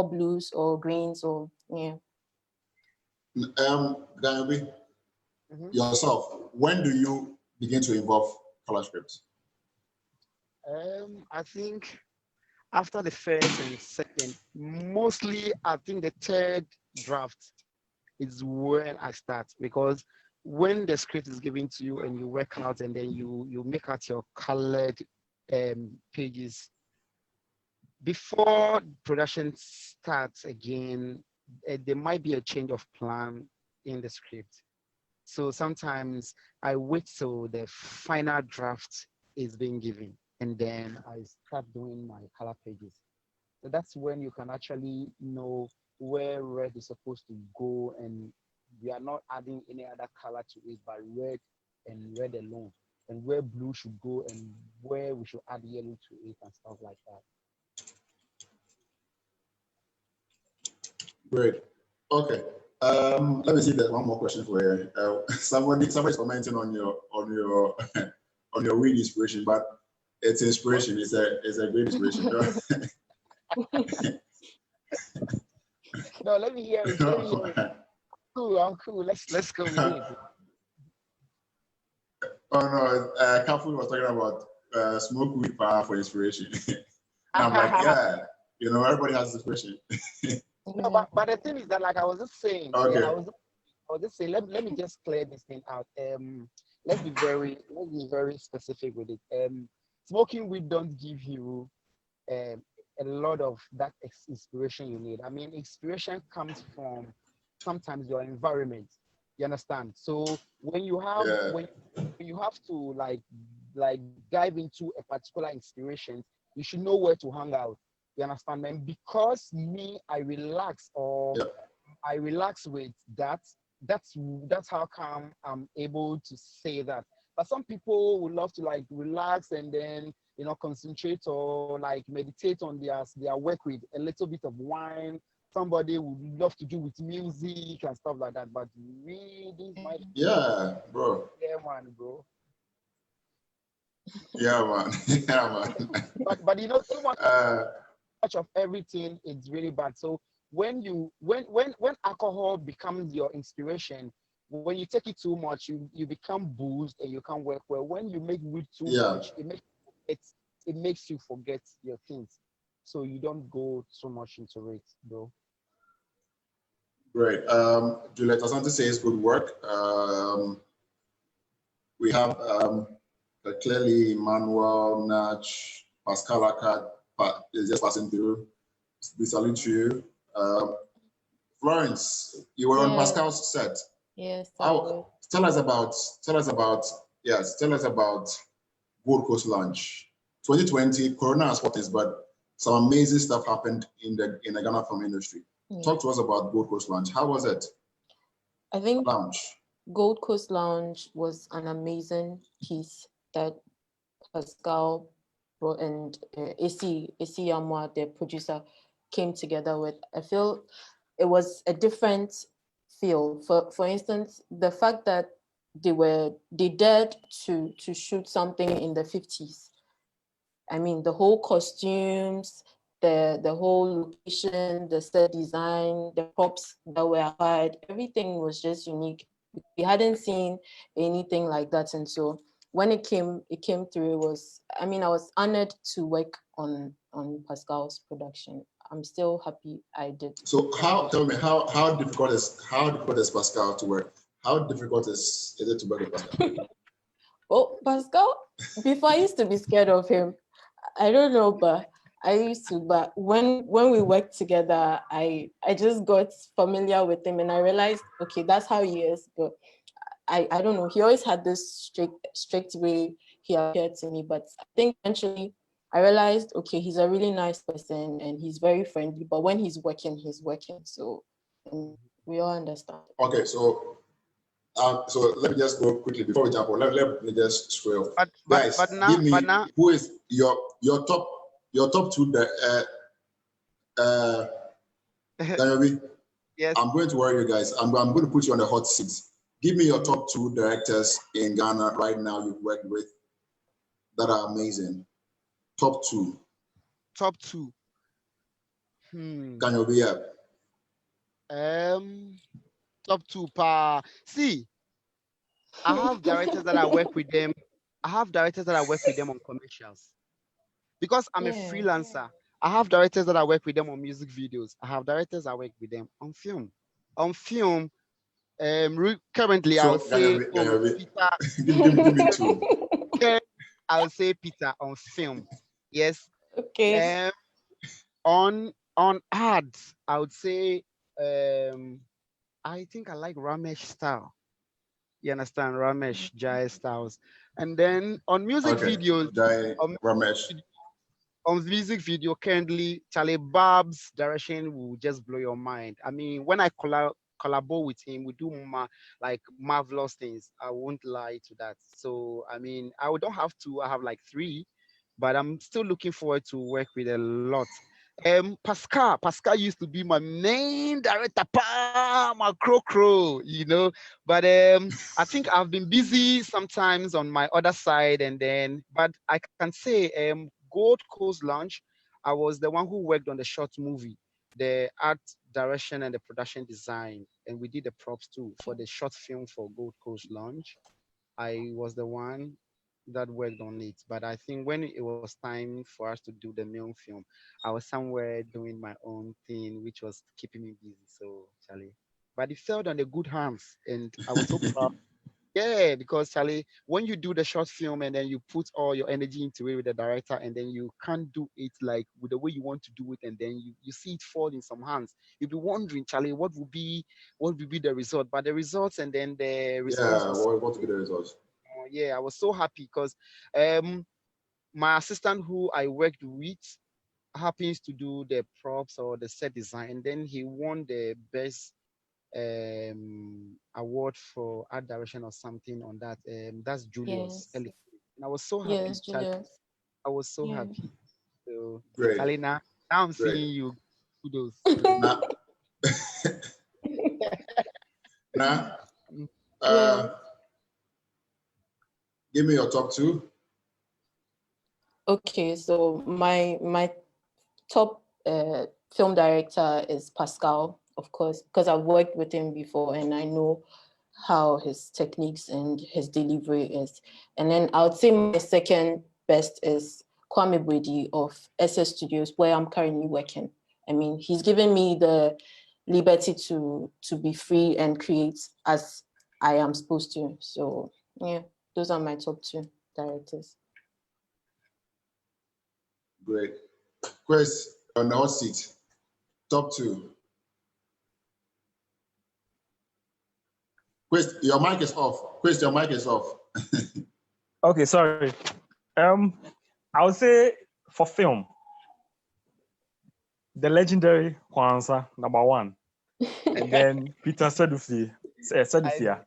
blues or greens, or yeah. Ganyo, yourself, when do you begin to involve color scripts? I think after the first and second, mostly I think the third draft is when I start, because when the script is given to you and you work out and then you make out your colored pages, before production starts again, there might be a change of plan in the script. So sometimes I wait till the final draft is being given, and then I start doing my color pages. So that's when you can actually know where red is supposed to go, and we are not adding any other color to it, but red and red alone, and where blue should go and where we should add yellow to it and stuff like that. Great. Okay. Let me see if there's one more question for you. Somebody's commenting on your on your weed inspiration, but it's inspiration. It's a great inspiration. No, let me hear it. Let me hear it. Cool, I'm cool. Let's go with it. Oh no, Kafu was talking about smoke weed for inspiration. I'm like, yeah, everybody has inspiration. No, but the thing is that, like I was just saying, Okay. I was just saying, let me just clear this thing out. Let's be very specific with it. Smoking weed don't give you a lot of that inspiration you need. I mean, inspiration comes from sometimes your environment. You understand? So when you have when you have to like dive into a particular inspiration, you should know where to hang out. You understand? And because me, I relax with that. That's how come I'm able to say that. But some people would love to like relax and then concentrate or like meditate on their work with a little bit of wine. Somebody would love to do with music and stuff like that. But really, bro. Yeah, man, bro. Yeah, man. Yeah, man. But too much of everything is really bad. So when alcohol becomes your inspiration, when you take it too much, you become boozed and you can't work well. When you make weed too Yeah. much, it makes you forget your things. So you don't go too much into it, though. Great. Juliet Asante says good work. We have clearly Emmanuel, Natch, Pascal Akkad is just passing through. We salute to you. Florence, you were on Yes. Pascal's set. Yes, I How, will. tell us about Gold Coast Launch. 2020, Corona has what is, but some amazing stuff happened in the Ghana film industry. Yeah. Talk to us about Gold Coast Launch. How was it? I think Lounge. Gold Coast Lounge was an amazing piece that Pascal brought and AC Yamwa, the producer, came together with. I feel it was a different feel. For instance, the fact that they dared to shoot something in the 50s. I mean, the whole costumes, the whole location, the set design, the props that were applied, everything was just unique. We hadn't seen anything like that, and so when it came through. It was, I mean, I was honored to work on Pascal's production. I'm still happy I did. So tell me how difficult is Pascal to work? How difficult is it to work with Pascal? Oh, Pascal, before I used to be scared of him. I don't know, but I used to. But when we worked together, I just got familiar with him and I realized, okay, that's how he is. But I don't know. He always had this strict way he appeared to me. But I think eventually I realized, okay, he's a really nice person and he's very friendly. But when he's working, he's working. So we all understand. Okay, so let me just go quickly before we jump on. Let me just scroll. Guys, give me who is your top two. Yes. I'm going to worry you guys. I'm going to put you on the hot seat. Give me your top two directors in Ghana right now you've worked with that are amazing. Top two. Top two. Ganyo, yeah. Top two. See, I have directors that I work with them. I have directors that I work with them on commercials. Because I'm a freelancer, I have directors that I work with them on music videos. I have directors I work with them on film. On film, currently So, I would say Peter. give me two. I would say Peter on film. Yes. Okay. On ads, I would say I think I like Ramesh style. You understand? Ramesh Jai styles. And then on music videos, Jai Ramesh. On music video, currently, Charlie Bob's direction will just blow your mind. I mean, when I collaborate with him, we do like marvelous things. I won't lie to that. So, I mean, I don't have two. I have like three, but I'm still looking forward to work with a lot. Pascal used to be my main director, my crow, you know. But I think I've been busy sometimes on my other side, but I can say Gold Coast Launch, I was the one who worked on the short movie, the art direction and the production design, and we did the props too for the short film for Gold Coast Launch. I was the one that worked on it, but I think when it was time for us to do the main film, I was somewhere doing my own thing, which was keeping me busy. So, Charlie, but it fell on the good hands, and I was so proud. Yeah, because Charlie, when you do the short film and then you put all your energy into it with the director, and then you can't do it like with the way you want to do it, and then you see it fall in some hands, you'll be wondering, Charlie, what would be the result? But the results and then the response was, what would be the results? yeah, I was so happy because my assistant who I worked with happens to do the props or the set design, and then he won the best award for art direction or something on that. That's Julius. Yes. And I was so happy. Yes, Julius. I was so happy. So, Great. Charlie, now I'm seeing you. Kudos. Now, Yeah. give me your top two. Okay, so my top film director is Pascal, of course, because I've worked with him before and I know how his techniques and his delivery is. And then I would say my second best is Kwame Bwedi of SS Studios, where I'm currently working. I mean, he's given me the liberty to be free and create as I am supposed to. So yeah, those are my top two directors. Great. Quist, on the hot seat. Top two. Quist, your mic is off. Quist, your mic is off. Okay, sorry. I would say for film, the legendary Kwanzaa, number one. And then Peter Sedufia.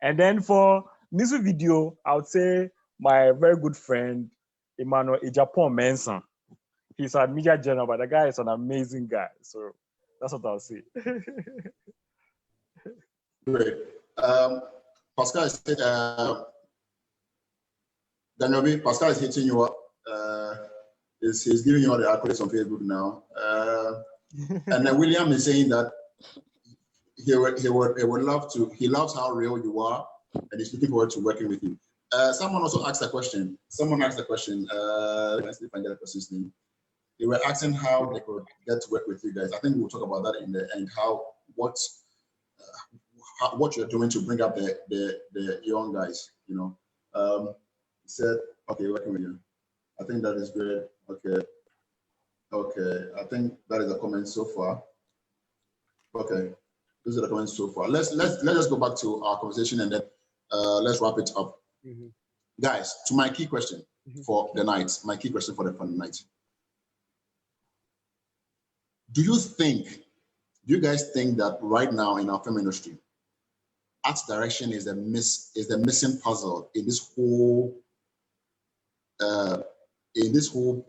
And then for music video, I would say my very good friend, Emmanuel Ejapon Mensa. He's a media general, but the guy is an amazing guy. So that's what I'll say. Great. Pascal is Ganyo, Pascal is hitting you up. He's giving you all the accolades on Facebook now. And then William is saying that he would love to, he loves how real you are, and he's looking forward to working with you. Someone also asked a question. Let's see if I get a person's name. They were asking how they could get to work with you guys. I think we'll talk about that in the end, what you're doing to bring up the young guys, you know. He said, okay, working with you. I think that is great. Okay. I think that is a comment so far. Okay, those are the comments so far. Let's just go back to our conversation and then let's wrap it up. Mm-hmm. Guys, to my key question for the night, Do you guys think that right now in our film industry, art direction is the missing puzzle in this whole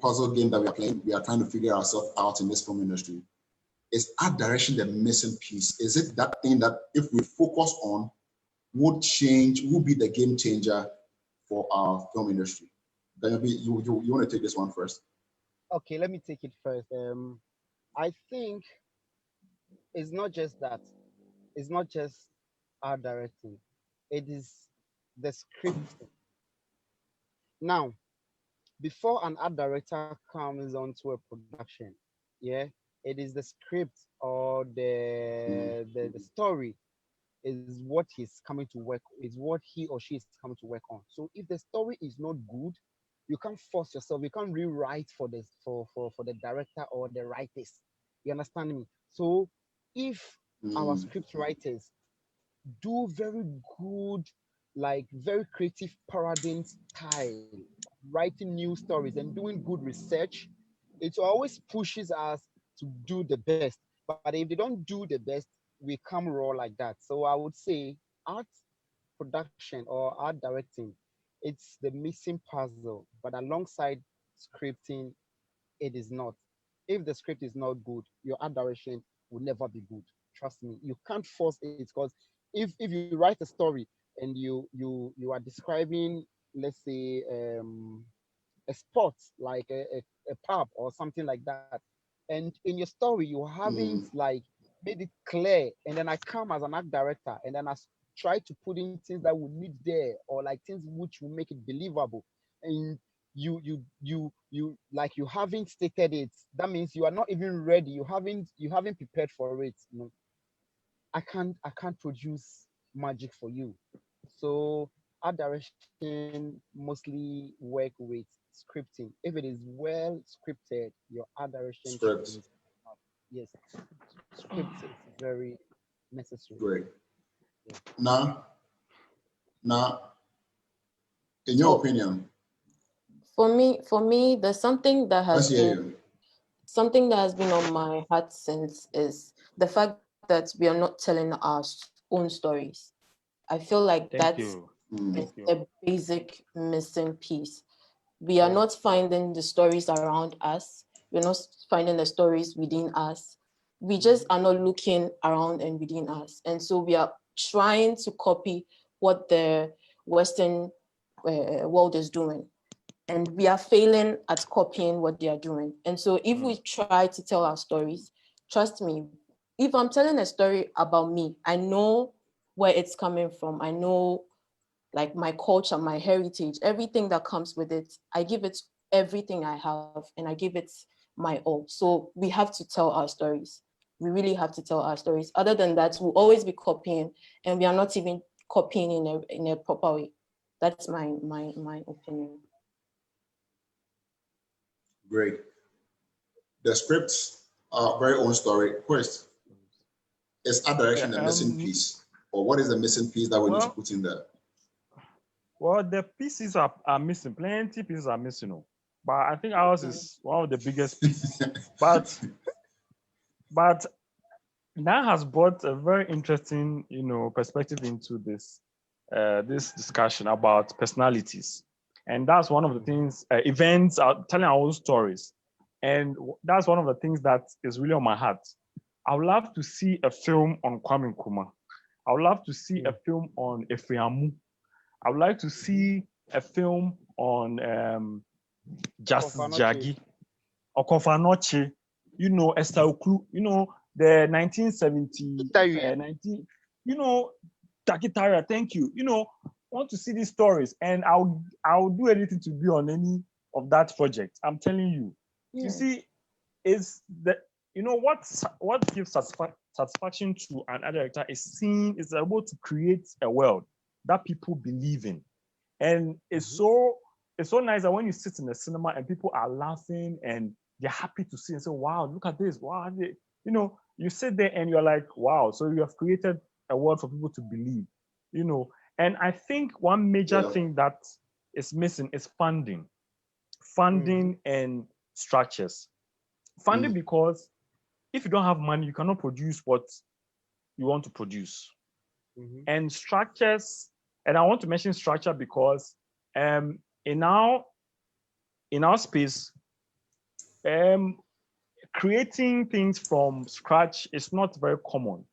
puzzle game that we are playing? We are trying to figure ourselves out in this film industry. Is art direction the missing piece? Is it that thing that if we focus on would be the game changer for our film industry? Then you want to take this one first? Okay, let me take it first. I think it's not just that. It's not just art directing. It is the script. Now, before an art director comes onto a production, yeah, it is the script or the story is what he's coming to work, is what he or she is coming to work on. So if the story is not good, you can't force yourself, you can't rewrite for this for the director or the writers. You understand me? So if our script writers do very good, like very creative paradigm style, writing new stories and doing good research, it always pushes us to do the best. But if they don't do the best, we come raw like that. So I would say art production or art directing, it's the missing puzzle. But alongside scripting, it is not. If the script is not good, your art direction will never be good. Trust me, you can't force it because if you write a story and you are describing, let's say, a sport like a pub or something like that, and in your story you haven't like made it clear, and then I come as an art director and then try to put in things that would need there or like things which will make it believable, and you like you haven't stated it, that means you are not even ready, you haven't prepared for it. You know, I can't produce magic for you. So art direction mostly work with scripting. If it is well scripted, your art direction Script. yes, script is very necessary. Great. Yeah. Now, in your opinion, For me, there's something that has been on my heart since is the fact that we are not telling our own stories. I feel like that's a basic missing piece. We are not finding the stories around us. We're not finding the stories within us. We just are not looking around and within us. And so we are trying to copy what the Western world is doing. And we are failing at copying what they are doing. And so if we try to tell our stories, trust me, if I'm telling a story about me, I know where it's coming from. I know like my culture, my heritage, everything that comes with it. I give it everything I have and I give it my all. So we have to tell our stories. We really have to tell our stories. Other than that, we'll always be copying, and we are not even copying in a proper way. That's my opinion. Great. The scripts are very own story. Quist, is art direction the missing piece? Or what is the missing piece that we need to put in there? Well, the pieces are missing. Plenty pieces are missing. But I think ours is one of the biggest pieces. but that has brought a very interesting, perspective into this this discussion about personalities. And that's one of the things, events are telling our own stories. And that's one of the things that is really on my heart. I would love to see a film on Kwame Nkrumah. I would love to see a film on Efriamu. I would like to see a film on Justice Jagi, or Kofanoche, Esther Oklu, the 1970, 19, Takitara, thank you. Want to see these stories, and I'll do anything to be on any of that project. I'm telling you. Yeah. You see, is the what gives satisfaction to an art director is able to create a world that people believe in, and it's so nice that when you sit in the cinema and people are laughing and they're happy to see and say, "Wow, look at this! Wow!" You sit there and you're like, "Wow!" So you have created a world for people to believe, And I think one major thing that is missing is funding and structures. Funding because if you don't have money, you cannot produce what you want to produce. And structures, and I want to mention structure because in our space, creating things from scratch is not very common.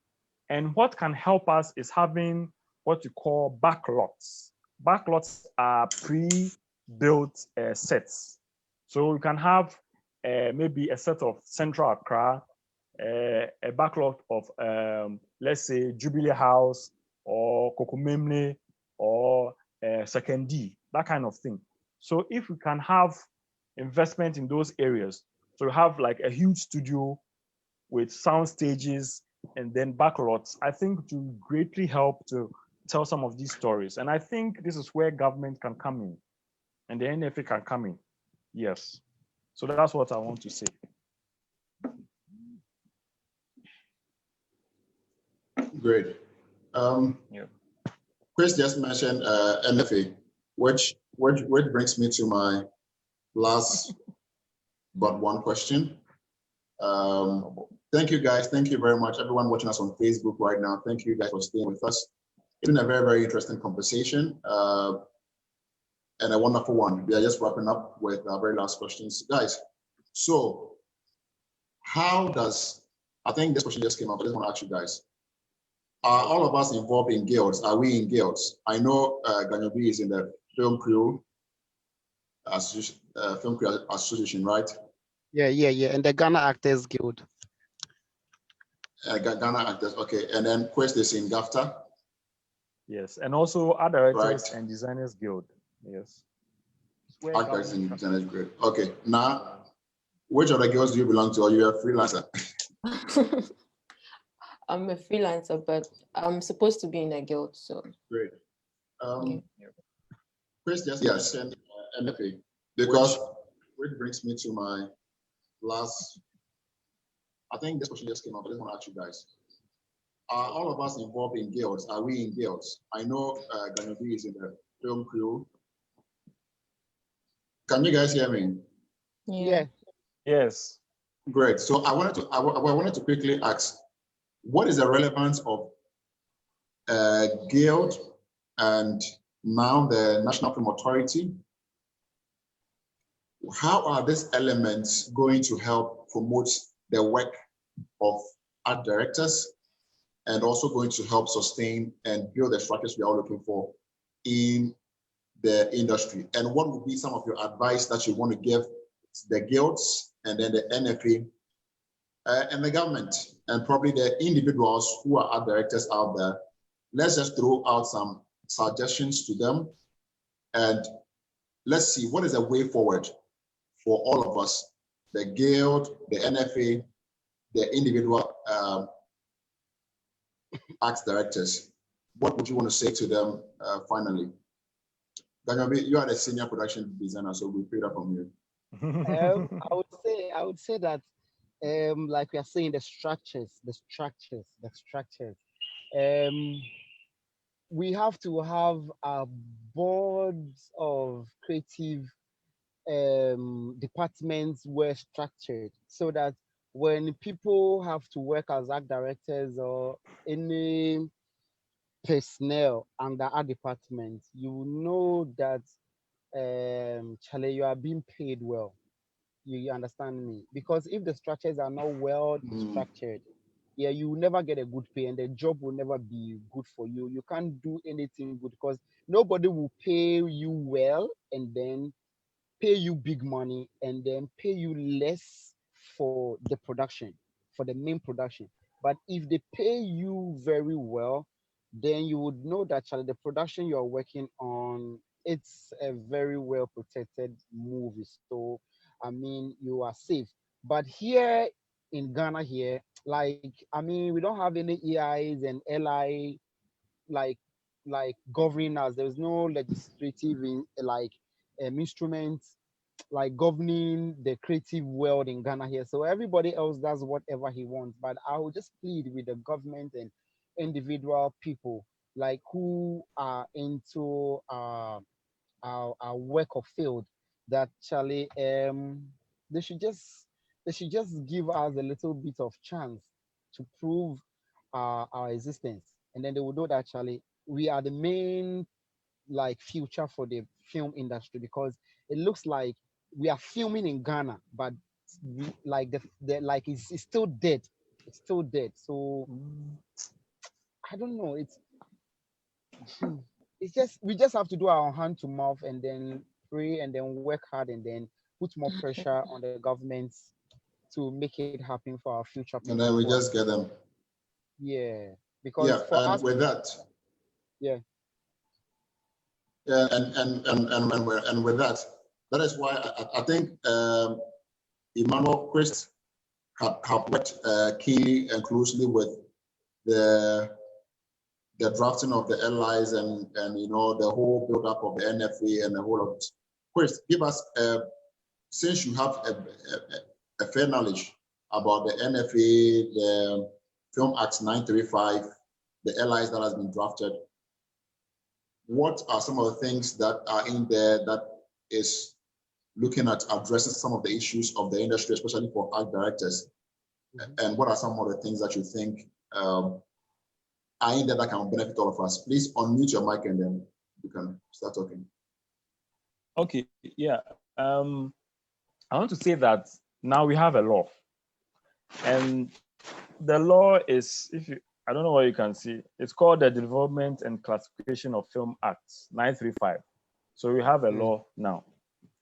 And what can help us is having what we call backlots. Backlots are pre-built sets. So you can have maybe a set of Central Accra, a backlot of, let's say, Jubilee House or Kokomemne or Second D, that kind of thing. So if we can have investment in those areas, so you have like a huge studio with sound stages and then backlots, I think it will greatly help to tell some of these stories. And I think this is where government can come in and the NFA can come in. Yes. So that's what I want to say. Great. Chris just mentioned NFA, which brings me to my last but one question. Thank you guys. Thank you very much. Everyone watching us on Facebook right now. Thank you guys for staying with us. It's been a very, very interesting conversation and a wonderful one. We are just wrapping up with our very last questions. Guys, so how does, I think this question just came up, I just want to ask you guys, are all of us involved in guilds? Are we in guilds? I know Ganyo is in the Film Crew Association, right? Yeah. And the Ghana Actors Guild. Ghana Actors, okay. And then Quist is in GAFTA. Yes, and also other Directors and Designers Guild. Yes. Actors and Designers Guild. Okay. Now, which other guilds do you belong to, or you're a freelancer? I'm a freelancer, but I'm supposed to be in a guild, so. Great. Chris just sent NFA, because which brings me to my last, I think this question just came up, I just want to ask you guys. Are all of us involved in guilds? Are we in guilds? I know Ganyo is in the Film Crew. Can you guys hear me? Yeah. Yes. Great. So I wanted to quickly ask, what is the relevance of guild and now the National Film Authority? How are these elements going to help promote the work of art directors and also going to help sustain and build the structures we are all looking for in the industry? And what would be some of your advice that you want to give the guilds and then the NFA and the government and probably the individuals who are art directors out there let's just throw out some suggestions to them, and let's see what is the way forward for all of us, the guild, the NFA, the individual arts directors. What would you want to say to them finally? Ganyo, you are the senior production designer, so we'll pick it up from you. I would say that like we are saying, the structures. We have to have a board of creative departments were structured so that when people have to work as art directors or any personnel under our department, you know that Charlie, you are being paid well. You understand me? Because if the structures are not well structured, yeah, you will never get a good pay and the job will never be good for you. You can't do anything good because nobody will pay you well and then pay you big money and then pay you less for the production, for the main production. But if they pay you very well, then you would know that Charlie, the production you're working on, it's a very well protected movie. So, I mean, you are safe. But here in Ghana, here, like, I mean, we don't have any EIs and LI like governing us. There's no legislative instruments like governing the creative world in Ghana here. So everybody else does whatever he wants. But I will just plead with the government and individual people like who are into our work of field that Charlie they should just give us a little bit of chance to prove our existence, and then they will know that Charlie we are the main like future for the film industry because it looks like we are filming in Ghana, but like the like it's still dead. It's still dead. So I don't know. It's just we just have to do our hand to mouth and then pray and then work hard and then put more pressure on the government to make it happen for our future people. And then we just get them. Yeah, because for and us, with that, yeah, and with that, that is why I think Emmanuel Quist have worked key and closely with the drafting of the LIs and you know the whole build up of the NFA and the whole of it. Quist, give us since you have a fair knowledge about the NFA, the Film Act 935, the LIs that has been drafted. What are some of the things that are in there that is looking at addressing some of the issues of the industry, especially for art directors? And what are some of the things that you think are in there that can benefit all of us? Please unmute your mic and then you can start talking. Okay, yeah. I want to say that now we have a law. And the law is, I don't know what you can see, it's called the Development and Classification of Film Act 935. So we have a law now.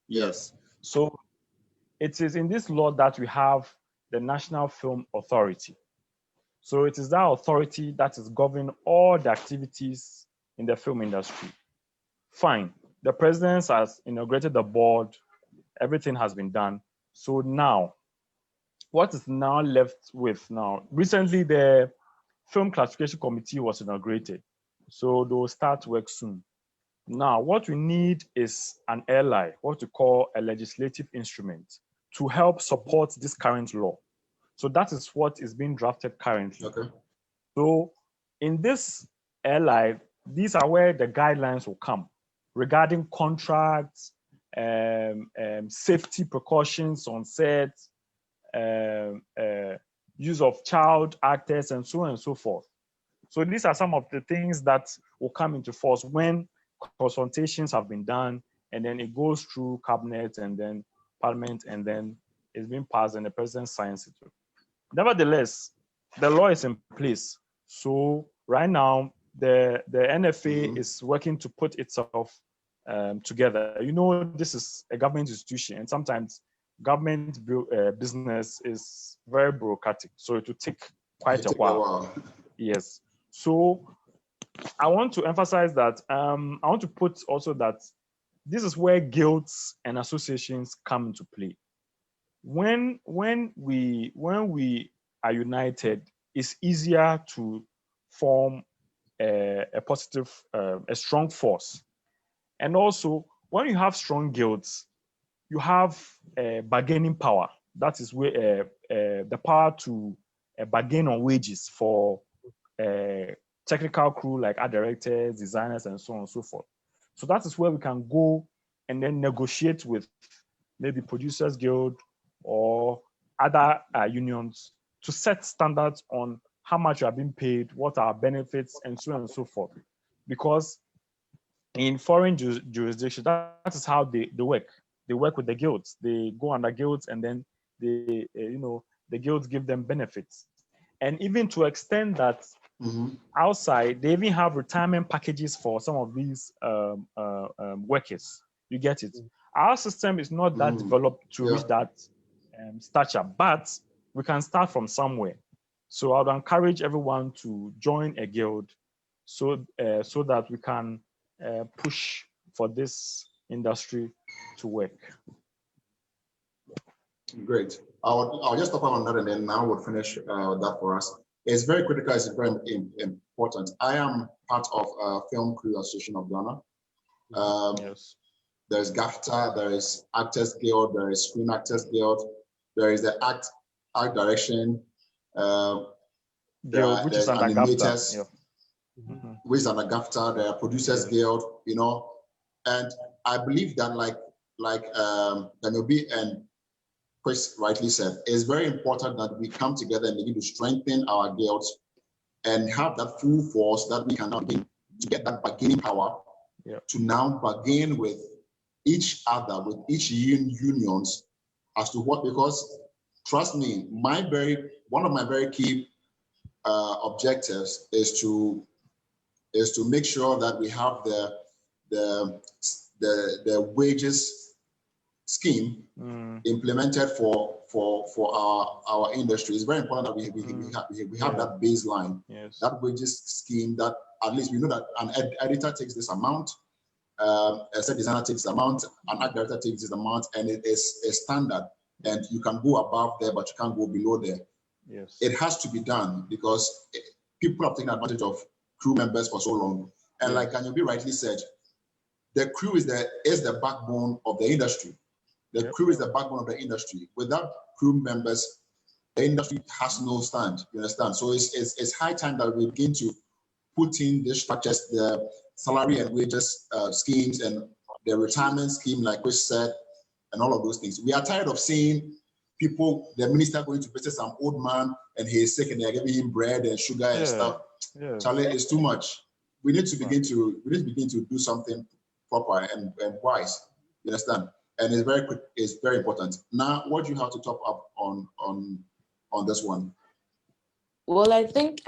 Yes. So it is in this law that we have the National Film Authority. So it is that authority that is governing all the activities in the film industry. Fine. The president has inaugurated the board. Everything has been done. So now, what is now left with now? Recently, the Film Classification Committee was inaugurated. So they will start work soon. Now, what we need is an ally, what we call a legislative instrument, to help support this current law. So that is what is being drafted currently. Okay. So in this ally, these are where the guidelines will come regarding contracts, safety precautions on set, use of child actors, and so on and so forth. So these are some of the things that will come into force when consultations have been done, and then it goes through cabinet and then parliament, and then it's been passed and the president signs it. Nevertheless, the law is in place. So right now, the NFA is working to put itself together. You know, this is a government institution, and sometimes government business is very bureaucratic. So it will take quite a while. Yes. So I want to emphasize that I want to put also that this is where guilds and associations come into play. When we are united, it's easier to form a positive, a strong force. And also, when you have strong guilds, you have bargaining power. That is where the power to bargain on wages for technical crew like art directors, designers, and so on and so forth. So that is where we can go and then negotiate with maybe Producers Guild or other unions to set standards on how much you are being paid, what are benefits, and so on and so forth. Because in foreign jurisdictions, that is how they work. They work with the guilds. They go under guilds, and then they, the guilds give them benefits. And even to extend that outside, they even have retirement packages for some of these workers. You get it? Our system is not that developed to reach that stature, but we can start from somewhere. So I would encourage everyone to join a guild so that we can push for this industry to work. Great. I'll just talk on that, and then now we'll finish that for us. It's very critical. It's very important. I am part of Film Crew Association of Ghana. Yes. There's GAFTA, there is Actors Guild, there is Screen Actors Guild, there is the Art Direction, which is under animators, GAFTA. which is under GAFTA, there are Producers Guild, and I believe that like Ganyo and Quist rightly said, it's very important that we come together and begin to strengthen our guilds and have that full force that we can now begin to get that bargaining power to now bargain with each other, with each unions as to what, because trust me, one of my very key objectives is to make sure that we have the wages scheme implemented for our industry. It's very important that we have that baseline, that wages scheme, that at least we know that an editor takes this amount, a set designer takes this amount, an art director takes this amount, and it is a standard. And you can go above there, but you can't go below there. Yes. It has to be done because people have taken advantage of crew members for so long. And like Ganyo rightly said, the crew is the backbone of the industry. The crew is the backbone of the industry. Without crew members, the industry has no stand. You understand? So it's high time that we begin to put in the structures, the salary and wages schemes, and the retirement scheme, like Chris said, and all of those things. We are tired of seeing people, the minister going to visit some old man and he is sick and they are giving him bread and sugar and stuff. Charlie, it's too much. We need to begin to do something proper and wise. You understand? And it's very important. Now, what do you have to top up on this one? Well, I think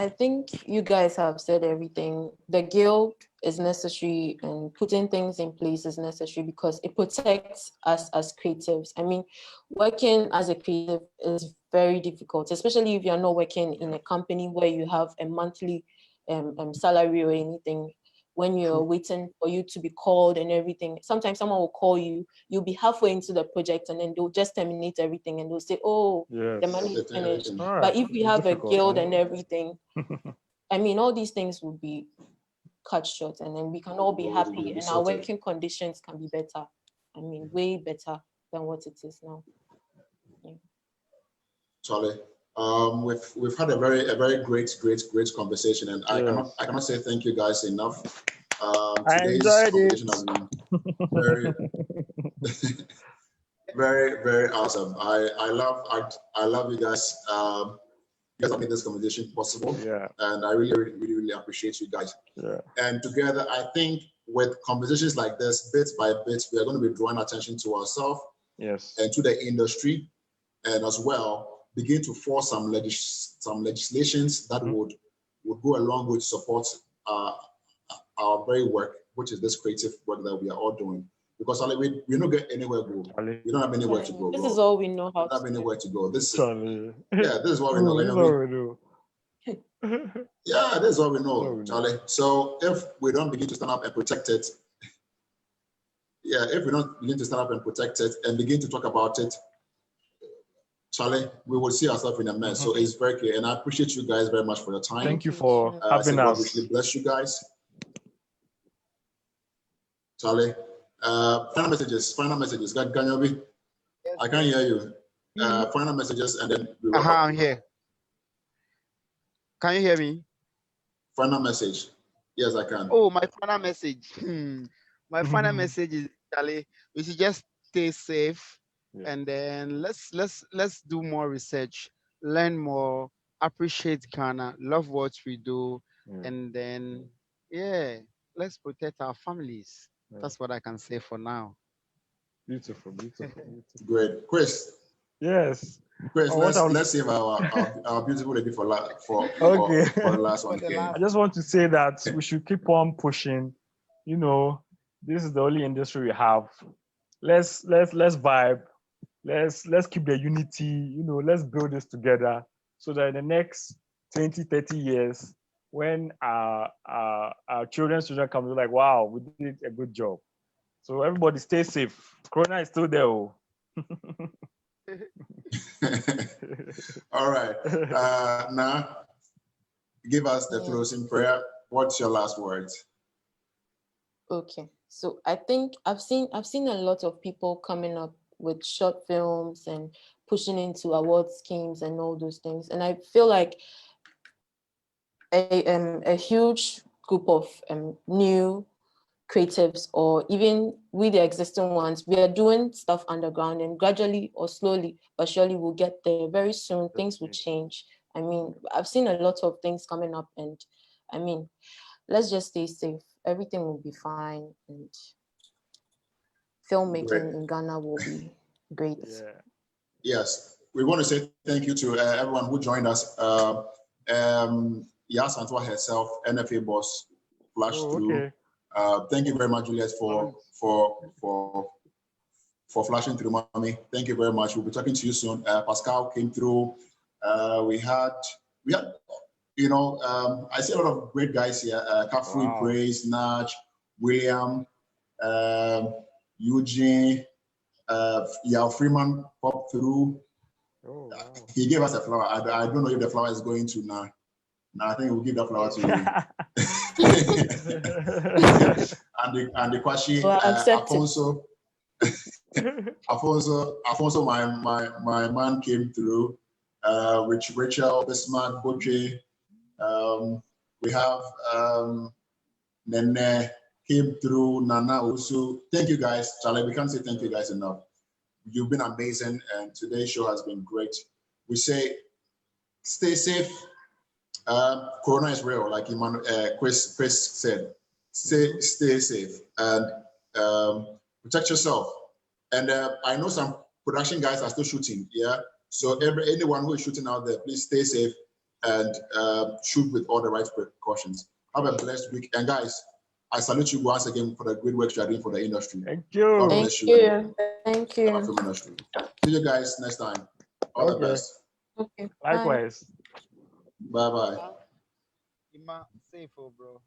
you guys have said everything. The guild is necessary and putting things in place is necessary because it protects us as creatives. I mean, working as a creative is very difficult, especially if you're not working in a company where you have a monthly salary or anything. When you're waiting for you to be called and everything, sometimes someone will call you, you'll be halfway into the project and then they'll just terminate everything and they'll say, oh, the money is finished. Right. But if we have a guild and everything, I mean, all these things will be cut short and then we can all be happy and our working conditions can be better. I mean, way better than what it is now. Yeah. Charlie, we've had a very great conversation, and I cannot say thank you guys enough. Today's conversation has been very very awesome. I love you guys. You guys have made this conversation possible, and I really appreciate you guys. And together, I think with conversations like this, bit by bit, we are going to be drawing attention to ourselves, and to the industry, and as well begin to force some legislations that would go a long way to support our very work, which is this creative work that we are all doing. Because we don't get anywhere to go. We don't have anywhere to go. This is all we know how to do. We don't have anywhere to go. This is Charlie. this is what we know. This is what we do. Yeah, that's what we know, That's what we know. Charlie. So if we don't begin to stand up and protect it, if we don't begin to stand up and protect it and begin to talk about it, Charlie, we will see ourselves in a mess. So it's very clear. And I appreciate you guys very much for your time. Thank you for having God us. richly bless you guys. Charlie, final messages. Ganyo, I can't hear you. Final messages and then we will I'm here. Can you hear me? Final message. Yes, I can. Oh, my final message. My final message is, Charlie, we should just stay safe, and then let's do more research, learn more, appreciate Ghana, love what we do, and then let's protect our families. That's what I can say for now. Beautiful. Great. Chris. Yes. Chris, let's save our beautiful lady for the last one. I just want to say that we should keep on pushing. You know, this is the only industry we have. Let's vibe. Let's keep the unity. You know, let's build this together so that in the next 20, 30 years, when our children come, they're like, wow, we did a good job. So everybody stay safe. Corona is still there. Oh. All right. Now, give us the closing prayer. What's your last words? Okay. So I think I've seen a lot of people coming up with short films and pushing into award schemes and all those things. And I feel like a huge group of new creatives, or even with the existing ones, we are doing stuff underground, and gradually or slowly but surely we'll get there. Very soon things will change. I mean, I've seen a lot of things coming up, and I mean, let's just stay safe. Everything will be fine, and filmmaking in Ghana will be great. Yes, we want to say thank you to everyone who joined us. Yas Antwa herself, NFA boss, flashed through. Thank you very much, Juliet, for flashing through, mommy. Thank you very much. We'll be talking to you soon. Pascal came through. We had, you know, I see a lot of great guys here. Kafui, Praise, Naj, William, Eugene, Yao Freeman popped through. He gave us a flower. I don't know if the flower is going to now. Now I think we'll give that flower to you. and the Kwashi, Alfonso, my man came through. Rachel, Bismarck, Boche. We have Nene came through. Nana also. Thank you guys, Charlie. We can't say thank you guys enough. You've been amazing, and today's show has been great. We say, stay safe. Corona is real, like Emmanuel, Chris said. Stay safe and protect yourself. And I know some production guys are still shooting. Yeah, so anyone who is shooting out there, please stay safe and shoot with all the right precautions. Have a blessed week, and guys, I salute you once again for the great work you are doing for the industry. Thank you. God bless you. Thank you. Film industry. See you guys next time. All the best. Okay. Likewise. Bye bye. Ima, safe, bro.